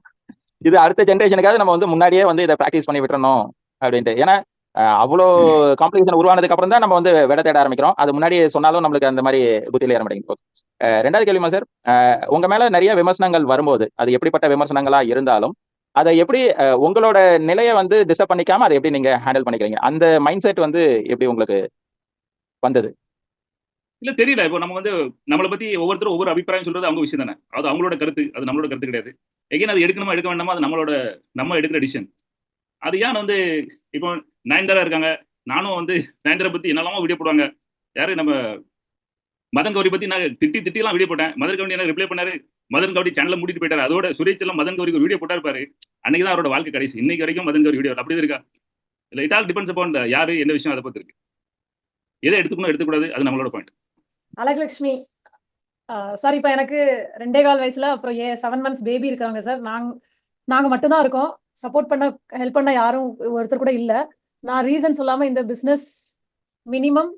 இது அடுத்த ஜென்ரேஷனுக்காவது நம்ம வந்து முன்னாடியே வந்து இதை ப்ராக்டிஸ் பண்ணி விட்டுறணும் அப்படின்ட்டு. ஏன்னா அவ்வளோ காம்படிஷன் உருவானதுக்கு அப்புறம் தான் நம்ம வந்து விட தேட ஆரம்பிக்கிறோம். அது முன்னாடி சொன்னாலும் நம்மளுக்கு அந்த மாதிரி புத்தியில ஏற மாட்டேங்குது. ரெண்டாவது கேள்வி சார், உங்க மேல நிறைய விமர்சனங்கள் வரும்போது அது எப்படிப்பட்ட விமர்சனங்களா இருந்தாலும் அதை எப்படி உங்களோட நிலையை வந்து டிஸ்டர்ப் பண்ணிக்காம அதை எப்படி நீங்க ஹேண்டில் பண்ணிக்கிறீங்க, அந்த மைண்ட் செட் வந்து எப்படி உங்களுக்கு வந்தது? இல்ல தெரியல. இப்போ நம்ம வந்து நம்மளை பத்தி ஒவ்வொருத்தரும் ஒவ்வொரு அபிப்பிராயம் சொல்றது அவங்க விஷயம் தானே. அது அவங்களோட கருத்து, அது நம்மளோட கருத்து கிடையாது. எகைன் அது எடுக்கணுமா எடுக்க வேண்டாமா அது நம்ம எடுக்கிற டிசிஷன். அது ஏன் வந்து இப்போ நயன்தாரா இருக்காங்க, நானும் வந்து நயன்தாரா பத்தி என்னெல்லாமோ வீடியோ போடுவாங்க. யாரு நம்ம மதன் கௌரி பத்தி நான் திட்டிலாம் வீடியோ போட்டேன். மதன் கௌரி எனக்கு ரிப்ளை பண்ணாரு. மதன் கௌரி சேனல்ல மூடிட்டு போயிட்டாரு. அதோட சுரேஷ் எல்லாம் மதன் கௌரிக்கு ஒரு வீடியோ போட்டா இருப்பாரு. அன்னைக்கு தான் அவரோட வாழ்க்கை கடைசி. இன்னைக்கு வரைக்கும் மதன் கௌரி வீடியோ அப்படி இருக்கா? இல்லை, இட் ஆல் டிபெண்ட்ஸ் அப்பான் யாரு என்ன விஷயம் அதை பத்தி இருக்கு. எதை எடுத்துக்கணும் எடுத்துக்கூடாது அது நம்மளோட பாயிண்ட். அழகுலட்சுமி சார், இப்போ எனக்கு 2.25 வயசுல அப்புறம் 7 months பேபி இருக்காங்க சார். நாங்க மட்டும்தான் இருக்கோம். சப்போர்ட் பண்ண ஹெல்ப் பண்ண யாரும் ஒருத்தர் கூட இல்லை. நான் ரீசன் சொல்லாம இந்த business minimum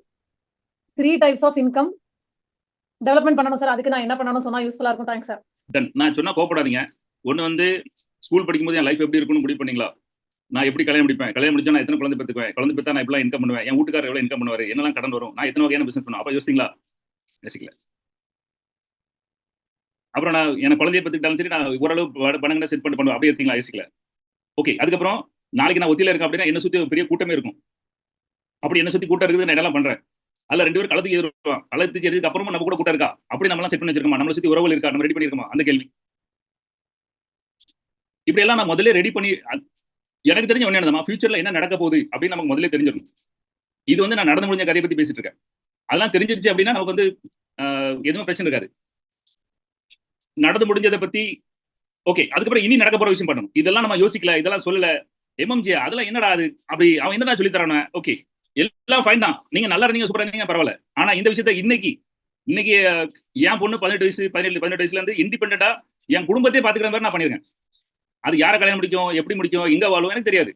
3 types of income development பண்ணணும் சார். அதுக்கு நான் என்ன பண்ணணும் சொன்னா யூஸ்ஃபுல்லா இருக்கும். Thanks sir. நான் சொன்னா கோபப்படாதீங்க. ஒன்று வந்து ஸ்கூல் படிக்கும்போது என் லைஃப் எப்படி இருக்குன்னு முடிவு பண்ணீங்களா? நான் எப்படி கல்யாணம் முடிப்பேன், கல்யாணம் முடிச்சா நான் எத்தனை குழந்தை பெற்றுக்குவேன், குழந்தை பெற்றா நான் எப்படிலாம் இன்கம் பண்ணுவேன், என் வீட்டுக்காரர் எவ்வளோ இன்கம் பண்ணுவார், என்னெல்லாம் கடன் வரும், நான் எத்தனை வகையான பிசினஸ் பண்ணுவேன், அப்போ யோசிங்களா? யோசிக்கல. அப்புறம் நான் எனக்கு குழந்தைய பெற்றுக்கிட்டாலும் சரி நான் ஓரளவு பணங்களை செட் பண்ணுவேன், அப்படியே இருக்கீங்களா? யோசிக்கல. ஓகே, அதுக்கப்புறம் நாளைக்கு நான் ஒத்தியில இருக்கேன் அப்படின்னா என்ன சுற்றி ஒரு பெரிய கூட்டமே இருக்கும். அப்படி என்ன சுற்றி கூட்டம் இருக்குது, நான் என்னெல்லாம் பண்ணுறேன். அதில் 2 பேர் களத்துக்கு எதிர்ப்பான். களத்துக்கு எதிர்க்கு அப்புறமா நம்ம கூட கூட்டம் இருக்கா, அப்படி நம்மளாம் செட் பண்ணி வச்சிருக்கோமா, நம்மளை சுற்றி உறவுகள் இருக்கா, நம்ம ரெடி பண்ணியிருக்கோமா, அந்த கேள்வி. இப்படி எல்லாம் நான் முதல்ல ரெடி பண்ணி எனக்கு தெரிஞ்ச ஒண்ணு என்னமா ஃபியூச்சர்ல என்ன நடக்க போகுது அப்படின்னு நமக்கு முதல்ல தெரிஞ்சிடும். இது வந்து நான் நடந்து முடிஞ்ச கதையை பத்தி பேசிட்டு இருக்கேன். அதெல்லாம் தெரிஞ்சிருச்சு அப்படின்னா நமக்கு வந்து எதுவுமே பிரச்சனை இருக்காது. நடந்து முடிஞ்சதை பத்தி ஓகே, அதுக்கப்புறம் இனி நடக்க போற விஷயம் பண்ணணும். இதெல்லாம் நம்ம யோசிக்கல, இதெல்லாம் சொல்லல. எம்எம்ஜி அதெல்லாம் என்னடா அது, அப்படி அவன் என்னடா சொல்லி தரான? ஓகே, எல்லாம் ஃபைன் தான், நீங்க நல்லா இருந்தீங்க, சூப்பரா இருந்தீங்க, பரவாயில்ல. ஆனா இந்த விஷயத்த இன்னைக்கு என் பொண்ணு 18 வயசு 17 வயசுல இருந்து இண்டிபெண்டா என் குடும்பத்தையே பாத்துக்கிற மாதிரி நான் பண்ணிருக்கேன். அது யாரை கல்யாணம் முடிக்கும், எப்படி முடிக்கும், எங்க வாழும் எனக்கு தெரியாது.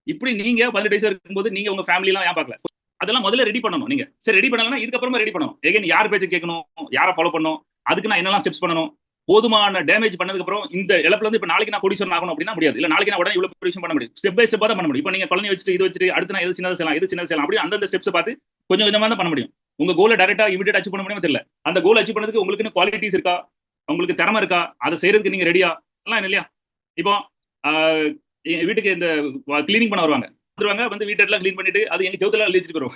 இப்படி நீங்க 18 வயசு இருக்கும்போது நீங்க உங்க ஃபேமிலி எல்லாம் ஏன் பார்க்கல? அதெல்லாம் முதல்ல ரெடி பண்ணணும். நீங்க சரி ரெடி பண்ணலன்னா இதுக்கப்புறமா ரெடி பண்ணணும். எகைன் யார் பேச்சை கேட்கணும், யாரை ஃபாலோ பண்ணணும், அதுக்கு நான் என்னெல்லாம் ஸ்டெப்ஸ் பண்ணணும். போதுமான டேமேஜ் பண்ணதுக்கு அப்புறம் இந்த இழப்புல இருந்து இப்ப நாளைக்கு நான் கோடீஸ்வரன் ஆகணும் அப்படின்னா முடியாது. இல்ல நாளைக்கு நான் உடனே இவ்வளவு விஷயம் பண்ண முடியும். ஸ்டெப் பை ஸ்டெப்பா தான் பண்ண முடியும். இப்போ நீங்க குழந்தைய வச்சுட்டு இது வச்சுட்டு அடுத்து நான் எது சின்னது செய்யலாம், எது சின்னது செய்யலாம், அப்படி அந்தந்த ஸ்டெப்ஸ் பார்த்து கொஞ்சம் கொஞ்சமா தான் பண்ண முடியும். உங்க கோலை டைரக்டா இமிடியேட் அச்சீவ் பண்ண முடியுமா தெரியல. அந்த கோல் அச்சீவ் பண்ணதுக்கு உங்களுக்கு குவாலிட்டிஸ் இருக்கா, உங்களுக்கு திறமை இருக்கா, அதை செய்யறதுக்கு நீங்க ரெடியா எல்லாம் இல்லையா? இப்போ வீட்டுக்கு இந்த கிளீனிங் பண்ண வருவாங்க வந்து வீட்டெல்லாம் கிளீன் பண்ணிட்டு அது எங்க செவத்துல அழிச்சிட்டு வரும்.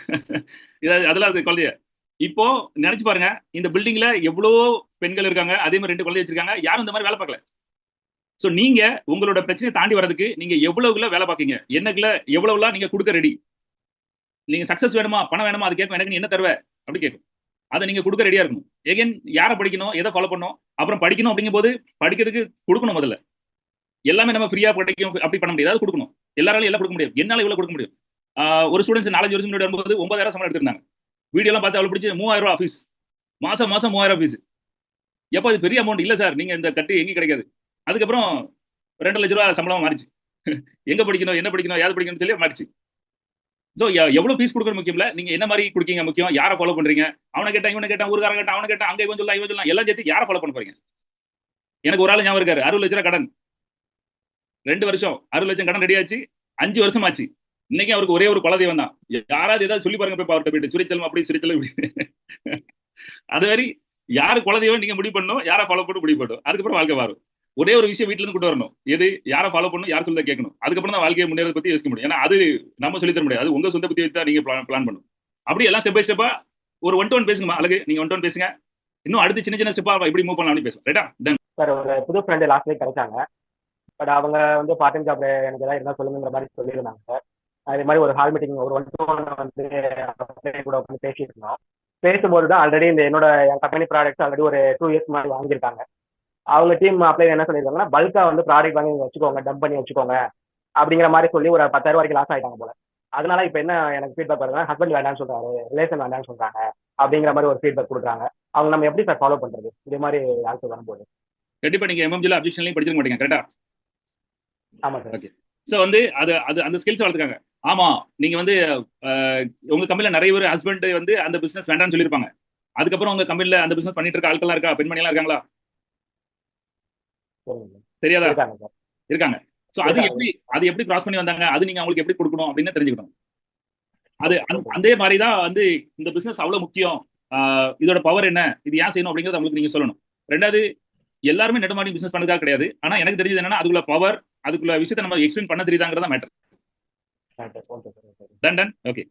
அதெல்லாம் அது குழந்தைய. இப்போ நினைச்சு பாருங்க, இந்த பில்டிங்ல எவ்வளவு பெண்கள் இருக்காங்க, அதே மாதிரி 2 குழந்தை வச்சிருக்காங்க, யாரும் இந்த மாதிரி வேலை பார்க்கல. சோ நீங்க உங்களோட பிரச்சனையை தாண்டி வரதுக்கு நீங்க எவ்வளவுல வேலை பார்க்கீங்க, என்னக்குல எவ்வளவுலாம் நீங்க கொடுக்க ரெடி. நீங்க சக்சஸ் வேணுமா, பணம் வேணுமா, அது கேட்கும். எனக்கு நீ என்ன தருவ அப்படி கேட்கும். அதை நீங்க கொடுக்க ரெடியா இருக்கணும். எகைன் யாரை படிக்கணும், எதை ஃபாலோ பண்ணணும், அப்புறம் படிக்கணும் அப்படிங்கும் போது படிக்கிறதுக்கு கொடுக்கணும். முதல்ல எல்லாமே நம்ம ஃப்ரீயா படிக்கும் அப்படி பண்ண முடியாது, கொடுக்கணும். எல்லாராலும் எல்லாம் கொடுக்க முடியும். என்னால இவ்வளவு கொடுக்க முடியும். ஒரு ஸ்டூடெண்ட்ஸ் 4-5 வருஷம் முன்னாடி வரும்போது 9,000 சம்பளம் எடுத்திருந்தாங்க. வீடியோ எல்லாம் பார்த்து அவ்வளவு பிடிச்சி 3,000 ரூபாய் ஆஃபீஸ், மாசம் 3,000 ஃபீஸ். எப்போ அது பெரிய அமௌண்ட் இல்ல சார், நீங்க இந்த கட்டி எங்கேயும் கிடைக்காது. அதுக்கப்புறம் 2 லட்ச ரூபாய் சம்பளமா மாறிச்சு. எங்க படிக்கணும், என்ன படிக்கணும், யாரு படிக்கணும்னு சொல்லி மாறிச்சு. ஸோ எவ்வளவு ஃபீஸ் கொடுக்கறது முக்கியம் இல்ல, நீங்க என்ன மாதிரி கொடுக்கீங்க முக்கியம். யாரை ஃபாலோ பண்றீங்க, அவனை கேட்டா இவனை கேட்டா ஊருக்காரன் கேட்டா அவனை கேட்டா அங்கே இவன் சொல்லலாம் இவன் சொல்லலாம், எல்லாம் சேர்த்து யாரை ஃபாலோ பண்ண போறீங்க. எனக்கு ஒரு ஆள் ஞாபகம் இருக்காரு, 60 லட்ச ரூபாய் கடன், 2 வருஷம் 60 லட்சம் கடன் ரெடி ஆச்சு, 5 வருஷம் ஆச்சு. இன்னைக்கு அவருக்கு ஒரே ஒரு குழந்தை வந்தான். யாராவது ஏதாவது சொல்லி பாருங்க போய் அவர்கிட்ட போயிட்டு சுரிச்சலம் அப்படி சுரிச்சலம். அது மாதிரி யாரு குழந்தையோ நீங்க முடிவு பண்ணணும், யாரை ஃபாலோ பண்ணி முடிவு பண்ணும். அதுக்கப்புறம் வாழ்க்கை வரும். ஒரே ஒரு விஷயம் வீட்டுல இருந்து கொண்டு வரணும். எது? யாரை ஃபாலோ பண்ணணும், யார் சொல்றதை கேட்கணும். அதுக்கப்புறம் தான் வாழ்க்கையை முன்னேறத பத்தி யோசிக்க முடியும். ஏன்னா அது நம்ம சொல்லி தர முடியாது. அது உங்க சொந்த புத்தி வச்சு தான் நீங்க பிளான் பண்ணணும். அப்படி எல்லாம் ஸ்டெப் பை ஸ்டெப்பா ஒரு 1 to 1 பேசுங்கம்மா. அழகு நீங்க 1 to 1 பேசுங்க. இன்னும் அடுத்து சின்ன சின்ன ஸ்டெப்பா எப்படி மூவ் பண்ணலாம் பேசும். ரைட்டா? டன். சார் ஒரு புது ஃப்ரெண்டு லாஸ்ட் வீக் கிடைச்சாங்க. பட் அவங்க வந்து பார்ட் டைம் ஜாப் எனக்கு ஏதாவது இருந்தால் சொல்லுங்கிற மாதிரி சொல்லியிருந்தாங்க சார். அதே மாதிரி ஒரு ஹால் மீட்டிங் ஒரு 1 to 1 வந்து கூட உட்காந்து பேசிட்டு இருந்தோம். பேசும்போது தான் ஆல்ரெடி என் கம்பெனி ப்ராடக்ட்ஸ் ஆல்ரெடி ஒரு 2 years மாதிரி வாங்கியிருக்காங்க. அவங்க டீம் அப்ளை என்ன சொல்லியிருக்காங்கன்னா பல்கா வந்து ப்ராடக்ட் வாங்கி வச்சுக்கோங்க, டம்ப் பண்ணி வச்சுக்கோங்க அப்படிங்கிற மாதிரி சொல்லி ஒரு 10,000 வரைக்கும் லாஸ் ஆயிட்டாங்க போல. அதனால இப்போ என்ன எனக்கு ஃபீட்பேக் வருதுன்னா ஹஸ்பண்ட் வேண்டாம்னு சொல்றாரு, ரிலேஷன் வேண்டாம்னு சொல்றாங்க அப்படிங்கிற மாதிரி ஒரு ஃபீட்பேக் கொடுக்குறாங்க. அவங்க நம்ம எப்படி சார் ஃபாலோ பண்றது இதே மாதிரி ஆன்சர் வரும்போது? கண்டிப்பா நீங்க எம்எம்ஜில அப்ஜெக்ஷன்லையும் படிச்சிருக்க மாட்டீங்க. கரெக்டா? ஆமா சார். ஓகே. ஸோ வந்து அந்த ஸ்கில்ஸ் வளர்த்துக்காங்க. ஆமா நீங்க வந்து உங்க கம்பெனில நிறைய பேர் ஹஸ்பண்ட் வந்து அந்த பிசினஸ் வேண்டாம்னு சொல்லியிருப்பாங்க. அதுக்கப்புறம் உங்க கம்பெனில அந்த பிசினஸ் பண்ணிட்டு இருக்க ஆட்களா இருக்கா? பெண்மணிலாம் இருக்காங்களா? தெரியாதா? இருக்காங்க. ஸோ அது எப்படி கிராஸ் பண்ணி வந்தாங்க, அது நீங்க அவங்களுக்கு எப்படி கொடுக்கணும் அப்படின்னு தெரிஞ்சுக்கணும். அது அதே மாதிரி தான் வந்து இந்த பிசினஸ் அவ்வளவு முக்கியம், இதோட பவர் என்ன, இது ஏன் செய்யணும் அப்படிங்கறத அவங்களுக்கு நீங்க சொல்லணும். ரெண்டாவது, எல்லாருமே நெட் மார்க்கெட்டிங் பிசினஸ் பண்ணதுக்காக கிடையாது. ஆனா எனக்கு தெரிஞ்சது என்னன்னா அதுக்குள்ள பவர், அதுக்குள்ள விஷயத்தை நம்ம எக்ஸ்பிளைன் பண்ண தெரியுதாங்கிறதா மேட்டர். டன். ஓகே.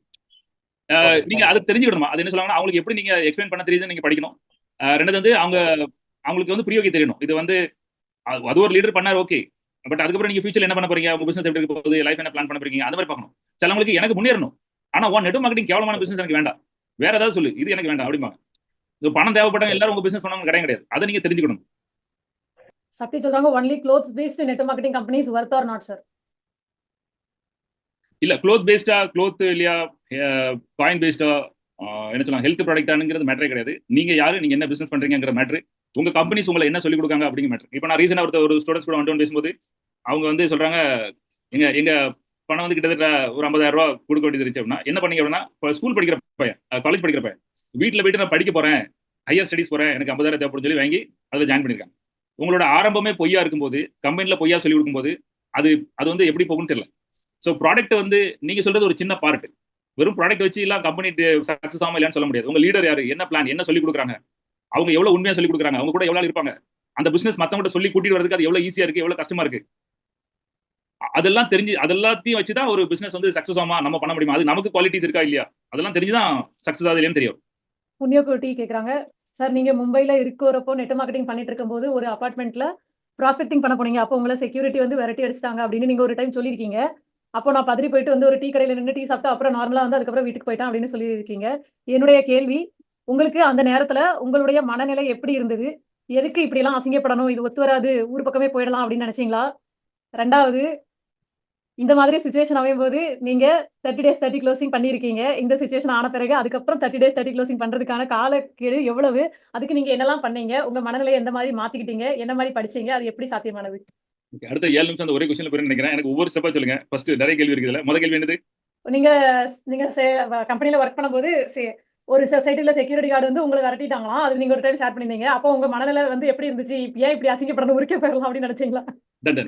நீங்க அதை தெரிஞ்சுக்கணுமா? அது என்ன சொல்லுவாங்கன்னா அவங்களுக்கு எப்படி நீங்க எக்ஸ்பிளைன் பண்ண தெரியுதுன்னு நீங்க படிக்கணும். ரெண்டாவது வந்து அவங்களுக்கு வந்து புரிய வைக்க தெரியணும். இது வந்து அது ஒரு லீடர் பண்ணாரு, ஓகே. பட் அதுக்கப்புறம் நீங்க ஃபியூச்சர்ல என்ன பண்ண போறீங்க, உங்க பிசினஸ் எப்படி இருக்க போகுது, லைஃப் என்ன பிளான் பண்ண போறீங்க, அந்த மாதிரி பார்க்கணும். சிலவங்களுக்கு எனக்கு முன்னேறணும், ஆனா நெட் மார்க்கெட்டிங் கேவலமான பிசினஸ் எனக்கு வேண்டாம், வேற ஏதாவது சொல்லு, இது எனக்கு வேண்டாம் அப்படிம்பாங்க. பணம் தேவைப்பட்டவங்க எல்லாரும் உங்க பிசினஸ் பண்ணவங்க கிடையாது. அதை நீங்க தெரிஞ்சுக்கணும். சக்தி சொல்றாங்க only clothes based net marketing companies worth or not sir? இல்ல, க்ளோத் பேஸ்டா, க்ளோத் இல்லையா, காயின் பேஸ்டா, என்ன சொல்லலாம், ஹெல்த் ப்ராடக்டானுங்கிறது மேட்டரே கிடையாது. நீங்க யாரு, நீங்க என்ன பிசினஸ் பண்றீங்கிற மேட்ரு, உங்க கம்பெனிஸ் உங்களை என்ன சொல்லிக் கொடுக்காங்க அப்படிங்கிற மேட்டர். இப்போ நான் ரீசெண்டா ஒரு ஸ்டூடெண்ட்ஸ் கூட 1 to 1 பேசும்போது அவங்க வந்து சொல்றாங்க, எங்க பணம் வந்து கிட்டத்தட்ட ஒரு 50,000 ரூபா கொடுக்க வேண்டியது இருந்துச்சு அப்படின்னா என்ன பண்ணீங்க அப்படின்னா, ஸ்கூல் படிக்கிற பையன், காலேஜ் படிக்கிற பையன், வீட்டில் போயிட்டு நான் படிக்க போறேன், ஹையர் ஸ்டடிஸ் போறேன், எனக்கு 50,000 தேவைப்படுன்னு சொல்லி வாங்கி அதில் ஜாயின் பண்ணிருக்காங்க. உங்களோட ஆரம்பமே பொய்யா இருக்கும்போது, கம்பெனில பொய்யா சொல்லி கொடுக்கும்போது அது வந்து எப்படி போகும்னு தெரியல. ஸோ ப்ராடக்ட் வந்து நீங்க சொல்றது ஒரு சின்ன பார்ட். வெறும் ப்ராடக்ட் வச்சு எல்லாம் கம்பெனி சக்சஸ் ஆகாம இல்லைன்னு சொல்ல முடியாது. உங்க லீடர் யாரு, என்ன பிளான், என்ன சொல்லி கொடுக்குறாங்க, அவங்க எவ்வளவு உண்மையா சொல்லி கொடுக்குறாங்க, அவங்க கூட எவ்வளவு இருப்பாங்க, அந்த பிசினஸ் மத்தவங்க சொல்லி கூட்டிட்டு வரதுக்கு அது எவ்வளவு ஈஸியா இருக்கு, எவ்வளவு கஷ்டமா இருக்கு, அதெல்லாம் தெரிஞ்சு அதெல்லாத்தையும் வச்சுதான் ஒரு பிசினஸ் வந்து சக்சஸ் ஆமா நம்ம பண்ண முடியுமா, அது நமக்கு குவாலிட்டிஸ் இருக்கா இல்லையா, அதெல்லாம் தெரிஞ்சுதான் சக்சஸ் ஆகுது இல்லையான்னு தெரியும். புண்ணியகோட்டி கேக்குறாங்க சார், நீங்க மும்பைல இருக்கிறப்போ நெட் மார்க்கெட்டிங் பண்ணிட்டு இருக்கும்போது ஒரு அபார்ட்மெண்ட்ல ப்ராஸ்பெக்டிங் பண்ண போனீங்க, அப்போ உங்களை செக்யூரிட்டி வந்து விரட்டி அடிச்சிட்டாங்க அப்படின்னு நீங்க ஒரு டைம் சொல்லியிருக்கீங்க. அப்போ நான் பதறி போயிட்டு வந்து ஒரு டீ கடையில நின்று டீ சாப்பிட்டு அப்புறம் நார்மலா வந்து அதுக்கப்புறம் வீட்டுக்கு போயிட்டேன் அப்படின்னு சொல்லியிருக்கீங்க. என்னுடைய கேள்வி, உங்களுக்கு அந்த நேரத்துல உங்களுடைய மனநிலை எப்படி இருந்தது? எதுக்கு இப்படி எல்லாம் அசிங்கப்படணும், இது ஒத்து வராது, ஊர் பக்கமே போயிடலாம் அப்படின்னு நினைச்சீங்களா? ரெண்டாவது, இந்த மாதிரி சிச்சுவேஷன் அமையும் போது நீங்க 30 days 30 க்ளோசிங் பண்ணியிருக்கீங்க. இந்த சிச்சுவேஷன் ஆன பிறகு அதுக்கப்புறம் 30 days 30 க்ளோசிங் பண்றதுக்கான காலக்கெடு எவ்வளவு? அதுக்கு நீங்க என்னெல்லாம் பண்ணீங்க? உங்க மனநிலையை எந்த மாதிரி மாத்திக்கிட்டீங்க? என்ன மாதிரி படிச்சீங்க? அது எப்படி சாத்தியமானது? அடுத்த 7 நிமிஷம் அந்த ஒரே கொஸ்டின்ல போய் நினைக்கிறேன். எனக்கு ஒவ்வொரு ஸ்டெப்பா சொல்லுங்க. ஃபர்ஸ்ட் நிறைய கேள்வி இருக்குதுல. முதல் கேள்வி என்னது? நீங்க கம்பெனில ஒர்க் பண்ணும்போது ஒரு சொசைட்டில செக்யூரிட்டி கார்டு வந்து உங்களை விரட்டிட்டாங்களாம். அது நீங்க ஒரு டைம் ஷேர் பண்ணிருந்தீங்க. அப்போ உங்க மனநிலை வந்து எப்படி இருந்துச்சு? ஏன் இப்படி அசிங்கப்படணும், ஊருக்கே போயிடலாம் அப்படின்னு நினைச்சீங்களா?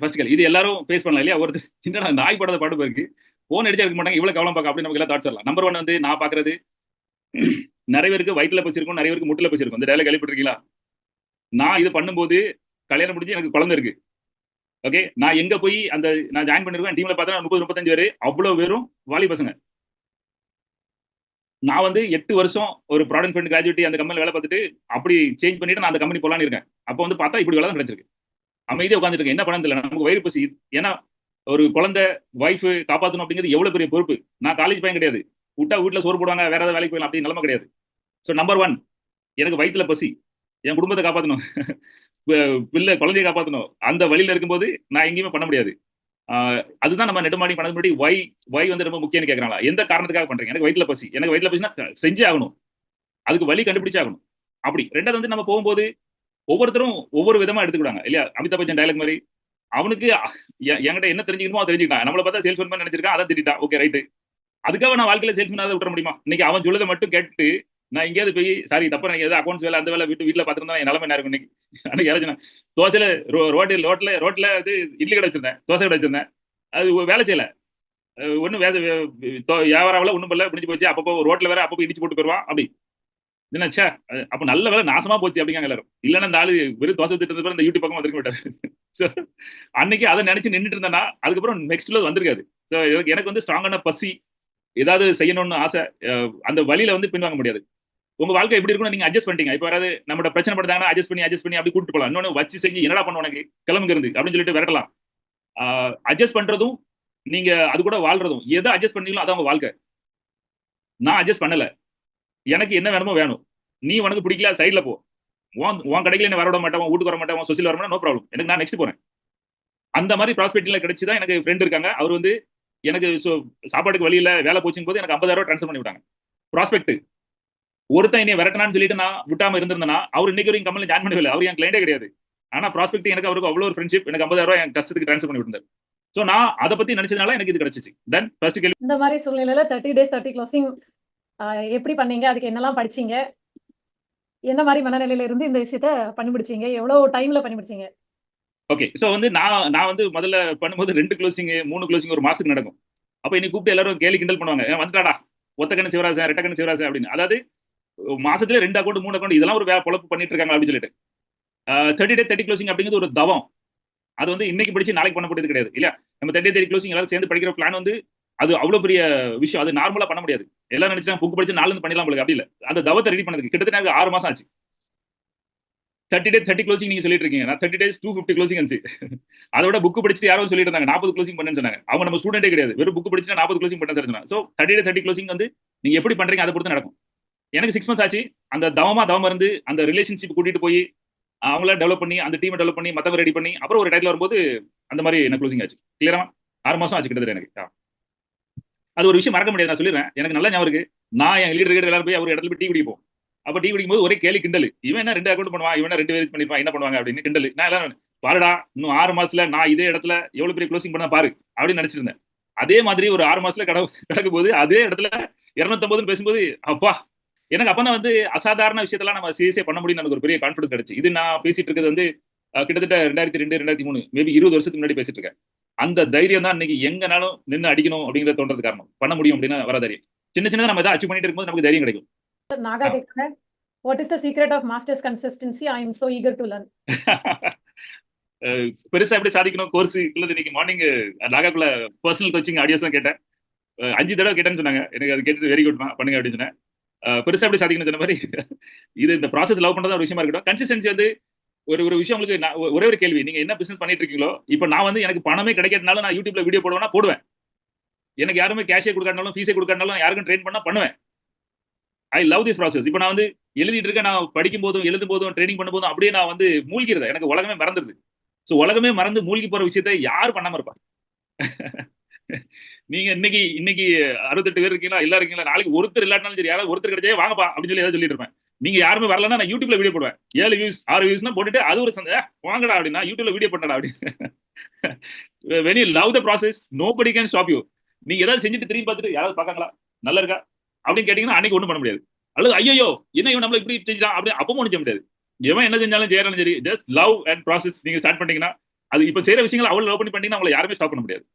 ஃபர்ஸ்ட் கேள்வி. இது எல்லாரும் ஃபேஸ் பண்ணலாம் இல்லையா? ஒருத்தர் என்னடா நாய் படாத பாடு போயிருக்கு, போன் அடிச்சா இருக்க மாட்டாங்க, இவ்வளவு கவனம் பார்க்க அப்படின்னு நமக்கு எல்லாம் தாட்ஸ் வரலாம். நம்பர் 1 வந்து நான் பாக்குறது, நிறைய பேருக்கு வயிற்றுல பசி இருக்கும், நிறைய பேருக்கு முட்டுல பசி இருக்கும். இந்த டயலாக் கேள்விப்பட்டிருக்கீங்களா? நான் இது பண்ணும்போது கல்யாணம் முடிஞ்சு எனக்கு குழந்தை இருக்கு. ஓகே, நான் எங்க போய் நான் ஜாயின் பண்ணிருக்கேன் டீம்ல பார்த்தா 30-35 பேரு, அவ்வளவு பேரும் வாலி பசங்க. நான் வந்து 8 வருஷம் ஒரு ப்ராடக்ட் ஃபண்ட் கிராஜுவேட் அந்த கம்பெனில வேலை பார்த்துட்டு அப்படி சேஞ்ச் பண்ணிட்டு நான் அந்த கம்பெனி போலான்னு இருக்கேன். அப்போ வந்து பார்த்தா இப்படி வேலை தான் கிடைச்சிருக்கு. அமைதியா உட்காந்துருக்கேன், என்ன பண்ண தெரியல, நமக்கு வயிறு பசி. ஏன்னா ஒரு குழந்தை, வைஃப் காப்பாற்றணும் அப்படிங்கிறது எவ்வளவு பெரிய பொறுப்பு. நான் காலேஜ் பையன் கிடையாது, விட்டா வீட்டுல சோறு போடுவாங்க, வேற ஏதாவது வேலைக்கு போயிடலாம் அப்படி நிலைமை கிடையாது. ஸோ நம்பர் 1 எனக்கு வயிற்றுல பசி, என் குடும்பத்தை காப்பாற்றணும், பிள்ளை குழந்தைய காப்பாற்றணும். அந்த வழியில இருக்கும்போது நான் எங்கேயுமே பண்ண முடியாது. அதுதான் நம்ம நெட் மார்க்கெட்டிங் பண்ணது முன்னாடி வை வந்து ரொம்ப முக்கியம்னு கேட்கறாங்களா? எந்த காரணத்துக்காக பண்றீங்க? எனக்கு வயிற்றுல பசி, எனக்கு வயிற்றுல பசினா செஞ்சே ஆகணும், அதுக்கு வழி கண்டுபிடிச்சே ஆகணும். அப்படி. ரெண்டாவது வந்து நம்ம போகும்போது ஒவ்வொருத்தரும் ஒவ்வொரு விதமா எடுத்துக்கிட்டாங்க இல்லையா? அமிதாப் பச்சன் டயலாக் மாதிரி, அவனுக்கு என்கிட்ட என்ன தெரிஞ்சுக்கணுமோ அதை தெரிஞ்சுக்கிட்டான். நம்மளை பார்த்தா சேல்ஸ்மேன் நினைச்சிருக்கான், அதை திட்டான். Okay right. அதுக்காக நான் வாழ்க்கையில சேல்ஸ்மேன் விட்டுற முடியுமா? இன்னைக்கு அவன் சொல்லதை மட்டும் கேட்டு நான் எங்கேயாவது போய் சாரி தப்பா எனக்கு ஏதாவது அக்கௌண்ட்ஸ் வேலை அந்த வேலை வீட்டுல பார்த்துருந்தா என் நிலைமை என்ன இருக்கும் இன்னைக்கு? அன்னைக்கு யாராச்சும் தோசையில ரோட்ல இது இட்லி கடை வச்சிருந்தேன், தோசை கடை வச்சிருந்தேன், அது வேலை செய்யல, ஒன்றும் வியாபாரம் ஒன்றும் பண்ணல, முடிஞ்சு போச்சு. அப்பப்போ ரோட்ல வேற அப்பப்போ இடிச்சு போட்டு போயிருவான். அப்படி என்னச்சா அப்ப நல்ல வேலை நாசமா போச்சு அப்படிங்க எல்லாரும். இல்லைன்னா இந்த ஆளு வெறும் தோசை திட்டு அந்த யூடியூப் பக்கம் வந்துருக்க மாட்டாரு. ஸோ அன்னைக்கு அதை நினைச்சு நின்றுட்டு இருந்தேன்னா அதுக்கப்புறம் நெக்ஸ்ட்ல வந்திருக்காது. ஸோ எனக்கு வந்து ஸ்ட்ராங்கான பசி, ஏதாவது செய்யணும்னு ஆசை, அந்த வழியில வந்து பின்வாங்க முடியாது. உங்க வாழ்க்கை எப்படி இருக்குன்னு நீங்க அட்ஜஸ்ட் பண்ணிட்டீங்க. இப்போ யாராவது நம்மளோட பிரச்சனை படுத்தாங்கன்னா அட்ஜஸ்ட் பண்ணி அப்படி கூட்டு போகலாம். இன்னொன்னு வச்சு செஞ்சு என்னடா பண்ண உனக்கு கிளம்புங்க இருந்து அப்படின்னு சொல்லிட்டு விரட்டலாம். அட்ஜஸ்ட் பண்றதும் நீங்க அது கூட வாழ்றதும் எதை அட்ஜஸ்ட் பண்ணீங்களோ அதான் உங்க வாழ்க்கை. நான் அட்ஜஸ்ட் பண்ணல. எனக்கு என்ன வேணுமோ வேணும். நீ உனக்கு பிடிக்கல சைட்ல போ. உன் கடையில என்ன வர விட மாட்டேன், வீட்டுக்கு வர மாட்டேன், சொசியல் வர மாட்டேன், நோ ப்ராப்ளம். எனக்கு நான் நெக்ஸ்ட் போறேன். அந்த மாதிரி ப்ராஸ்பெக்டிவ்ல கிடைச்சுதான் எனக்கு ஃப்ரெண்ட் இருக்காங்க. அவர் வந்து எனக்கு சாப்பாட்டுக்கு வழியில வேலை போச்சும் போது எனக்கு 50,000 ட்ரான்ஸ்ஃபர் பண்ணி விட்டாங்க. ப்ராஸ்பெக்ட் ஒருத்தன் என்னை விரட்டனான்னு சொல்லிட்டு நான் விட்டாம இருந்திருந்தேன்னா அவர் இன்னைக்கு வரைக்கும் கம்பெனில ஜாயின் பண்ணவே இல்லை. அவர் என் கிளைண்டே கிடையாது. ஆனா ப்ராஸ்பெக்ட் எனக்கு அவருக்கு அவ்வளோ ஒரு ஃப்ரெண்ட்ஷிப், எனக்கு 50,000 என் கஷ்டத்துக்கு ட்ரான்ஸ்ஃபர் பண்ணி விட்டார். ஸோ நான் அதை பத்தி நினைச்சதுனால எனக்கு இது கிடைச்சிச்சு. தென் ஃபர்ஸ்ட் கேள்வி, இந்த மாதிரி சூழ்நிலையில 30 days 30 க்ளோசிங் எப்படி பண்ணீங்க? அதுக்கு என்னெல்லாம் படிச்சீங்க? என்ன மாதிரி மனநிலையில இருந்து இந்த விஷயத்த பண்ணி முடிச்சீங்க? எவ்வளவு டைம்ல பண்ணி முடிச்சீங்க? ஓகே. ஸோ வந்து நான் வந்து முதல்ல பண்ணும்போது 2 க்ளோசிங் 3 க்ளோசிங் ஒரு மாசத்துக்கு நடக்கும். அப்போ என்னை கூப்பிட்டு எல்லாரும் கேலி கிண்டல் பண்ணுவாங்க, வந்துட்டாடா ஒத்தக்கண்ணு சிவராசன் ரெட்டக்கண்ணு சிவராசன் அப்படின்னு. அதாவது மாசத்துல 2 அக்கௌண்ட் 3 அக்கௌண்ட் இதெல்லாம் ஒரு பொழப்பு பண்ணிட்டு இருக்காங்க அப்படின்னு சொல்லிட்டு 30 day 30 க்ளோசிங் அப்படிங்கிறது ஒரு தவம். அது வந்து இன்னைக்கு படிச்சு நாளைக்கு பண்ண போறது கிடையாது இல்லையா? நம்ம 30 day 30 க்ளோசிங் எல்லாரும் சேர்ந்து படிக்கிற பிளான் வந்து அது அவ்வளவு பெரிய விஷயம். அது நார்மலா பண்ண முடியாது. எல்லாம் நினைச்சா புக் படிச்சு 4 பண்ணிடலாம் போல. அப்படி இல்லை. அந்த தவத்தை ரெடி பண்ணதுக்கு கிட்டத்தட்ட எனக்கு 6 மாசம் ஆச்சு. 30 day 30 க்ளோசிங் நீங்க சொல்லிட்டு இருக்கீங்க. நான் 30 days 250 க்ளோசிங் இருந்துச்சு. அதோட புக் படிச்சுட்டு யாரும் சொல்லிட்டு இருந்தாங்க 40 க்ளோசிங் பண்ணுன்னு சொன்னாங்க. அவங்க நம்ம ஸ்டூடெண்டே கிடையாது. வெறும் புக் படிச்சுட்டு 40 க்ளோசிங் பண்ண சார் சொன்னாங்க. ஸோ 30 day 30 க்ளோசிங் வந்து நீங்க எப்படி பண்றீங்க அதை பொறுத்து நடக்கும். எனக்கு 6 months ஆச்சு. அந்த தவம் இருந்து அந்த ரிலேஷன்ஷிப் கூட்டிட்டு போய் அவங்கள டெவலப் பண்ணி அந்த டீமை டெவலப் பண்ணி மத்தவங்க ரெடி பண்ணி அப்புறம் ஒரு டைட்டில் வரும்போது அந்த மாதிரி என்ன க்ளோசிங் ஆச்சு. கிளியரா 6 மாசம் ஆச்சு கிட்டத்தட்ட எனக்கு. அது ஒரு விஷயம் மறக்க முடியாது. நான் சொல்லிடுறேன். எனக்கு நல்லா ஞாபகம் இருக்கு. நான் என் லீடர் எல்லாரும் போய் அவர் இடத்துல போய் டீ குடிப்போம். அப்ப டீ குடிக்கும்போது ஒரே கேலி கிண்டல். இவன் என்ன 2 அக்கௌண்ட் பண்ணுவான், இவன் 2 வேரியேஜ் பண்ணிருப்பான், என்ன பண்ணுவாங்க அப்படின்னு கிண்டல். நான் எல்லாம் பாருடா இன்னும் 6 மாசத்துல நான் இதே இடத்துல எவ்வளவு பெரிய க்ளோசிங் பண்ண பாரு அப்படின்னு நினைச்சிருந்தேன். அதே மாதிரி ஒரு 6 மாசத்துல கிடக்கும் போது அதே இடத்துல 250 பேசும்போது அப்பா எனக்கு அப்பதான் வந்து அசாதாரண விஷயத்தெல்லாம் நம்ம சீரியஸே பண்ண முடியும். எனக்கு ஒரு பெரிய கான்ஃபிடன்ஸ் கிடைச்சு. இது நான் பேசிட்டு இருக்கிறது வந்து கிட்டத்தட்ட 2002 2003 மேபி 20 வருஷத்துக்கு முன்னாடி பேசிட்டு இருக்கேன். அந்த தைரியம் தான் இன்னைக்கு எங்கனாலும் நின்று அடிக்கணும் அப்படிங்கிற தோன்றது காரணம். பண்ண முடியும் அப்படின்னு வர தைரியம். சின்ன நம்ம ஏதாவது அச்சீவ் பண்ணிட்டு இருக்கும்போது நமக்கு தைரியம் கிடைக்கும். நாகா கேக்குறேன். What is the secret of master's consistency? I am so eager to learn. பெருசா எப்படி சாதிக்கணும் கோர்ஸ் இல்லது. இன்னைக்கு மார்னிங் நாகாக்குள்ள பர்சனல் கோச்சிங் ஆடியோஸ் தான் கேட்டேன். 5 தடவை கேட்டேன்னு சொன்னாங்க. எனக்கு அது கேட்டு வெரி குட் பண்ணுங்க அப்படின்னு சொன்னேன். பெருசா எப்படி சாதிக்கணும் சொன்ன மாதிரி இது இந்த ப்ராசஸ் லவ் பண்றதா ஒரு விஷயமா இருக்கட்டும். கன்சிஸ்டன்சி வந்து ஒரு விஷயம் உங்களுக்கு ஒரே ஒரு கேள்வி, நீங்க என்ன பிசினஸ் பண்ணிட்டு இருக்கீங்களோ இப்போ நான் வந்து எனக்கு பணமே கிடைக்கிறதுனால நான் யூடியூப்ல வீடியோ போடுவேன். எனக்கு யாருமே கேஷே கொடுக்காட்டாலும் ஃபீஸே கொடுக்காட்டாலும் யாருக்கும் ட்ரெயின் பண்ணா பண்ணுவேன். I love this process. இப்போ நான் வந்து எழுதிட்டு இருக்கேன். நான் படிக்கும் போதும் எழுதும் போதும் ட்ரைனிங் பண்ணும் போதும் அப்படியே நான் வந்து மூழ்கிறேன். எனக்கு உலகமே மறந்துடுது. ஸோ உலகமே மறந்து மூழ்கி போற விஷயத்தை யாரும் பண்ணாம இருப்பா. நீங்க இன்னைக்கு 68 பேர் இருக்கீங்களா, எல்லாரும் இருக்கீங்களா, நாளைக்கு ஒருத்தர் இல்லாட்டாலும் சரி யாராவது ஒருத்தர் கிடைச்சே வாங்கப்பா அப்படின்னு சொல்லி ஏதாவது சொல்லிட்டு இருப்பேன். நீங்க யாருமே வரலன்னா நான் யூடியூப்ல வீடியோ போடுவேன். 7 வியூஸ் 6 வியூஸ்னா போட்டுட்டு அது ஒரு வாங்கடா அப்படின்னா யூடியூப்ல வீடியோ பண்ணடா அப்படின்னு. when you love the process nobody can stop you. நீங்க ஏதாவது செஞ்சுட்டு திரும்பி பார்த்துட்டு யாராவது பார்க்காங்களா நல்லா இருக்கா அப்படின்னு கேட்டீங்கன்னா அன்னைக்கு ஒன்றும் பண்ண முடியாது. அல்லது ஐயோ என்ன இவன் நம்மள இப்படி செஞ்சான் அப்படின்னு அப்பவும் ஒன்றும் செய்ய முடியாது. எவன் என்ன செஞ்சாலும் செய்யறாலும் சரி ஜஸ்ட் லவ் அண்ட் ப்ராசஸ் நீங்க ஸ்டார்ட் பண்ணீங்கன்னா அது இப்ப செய்யற விஷயங்களை அவ்வளவு லவ் பண்ணி பண்ணீங்கன்னா அவங்களை யாருமே ஸ்டாப் பண்ண முடியாது.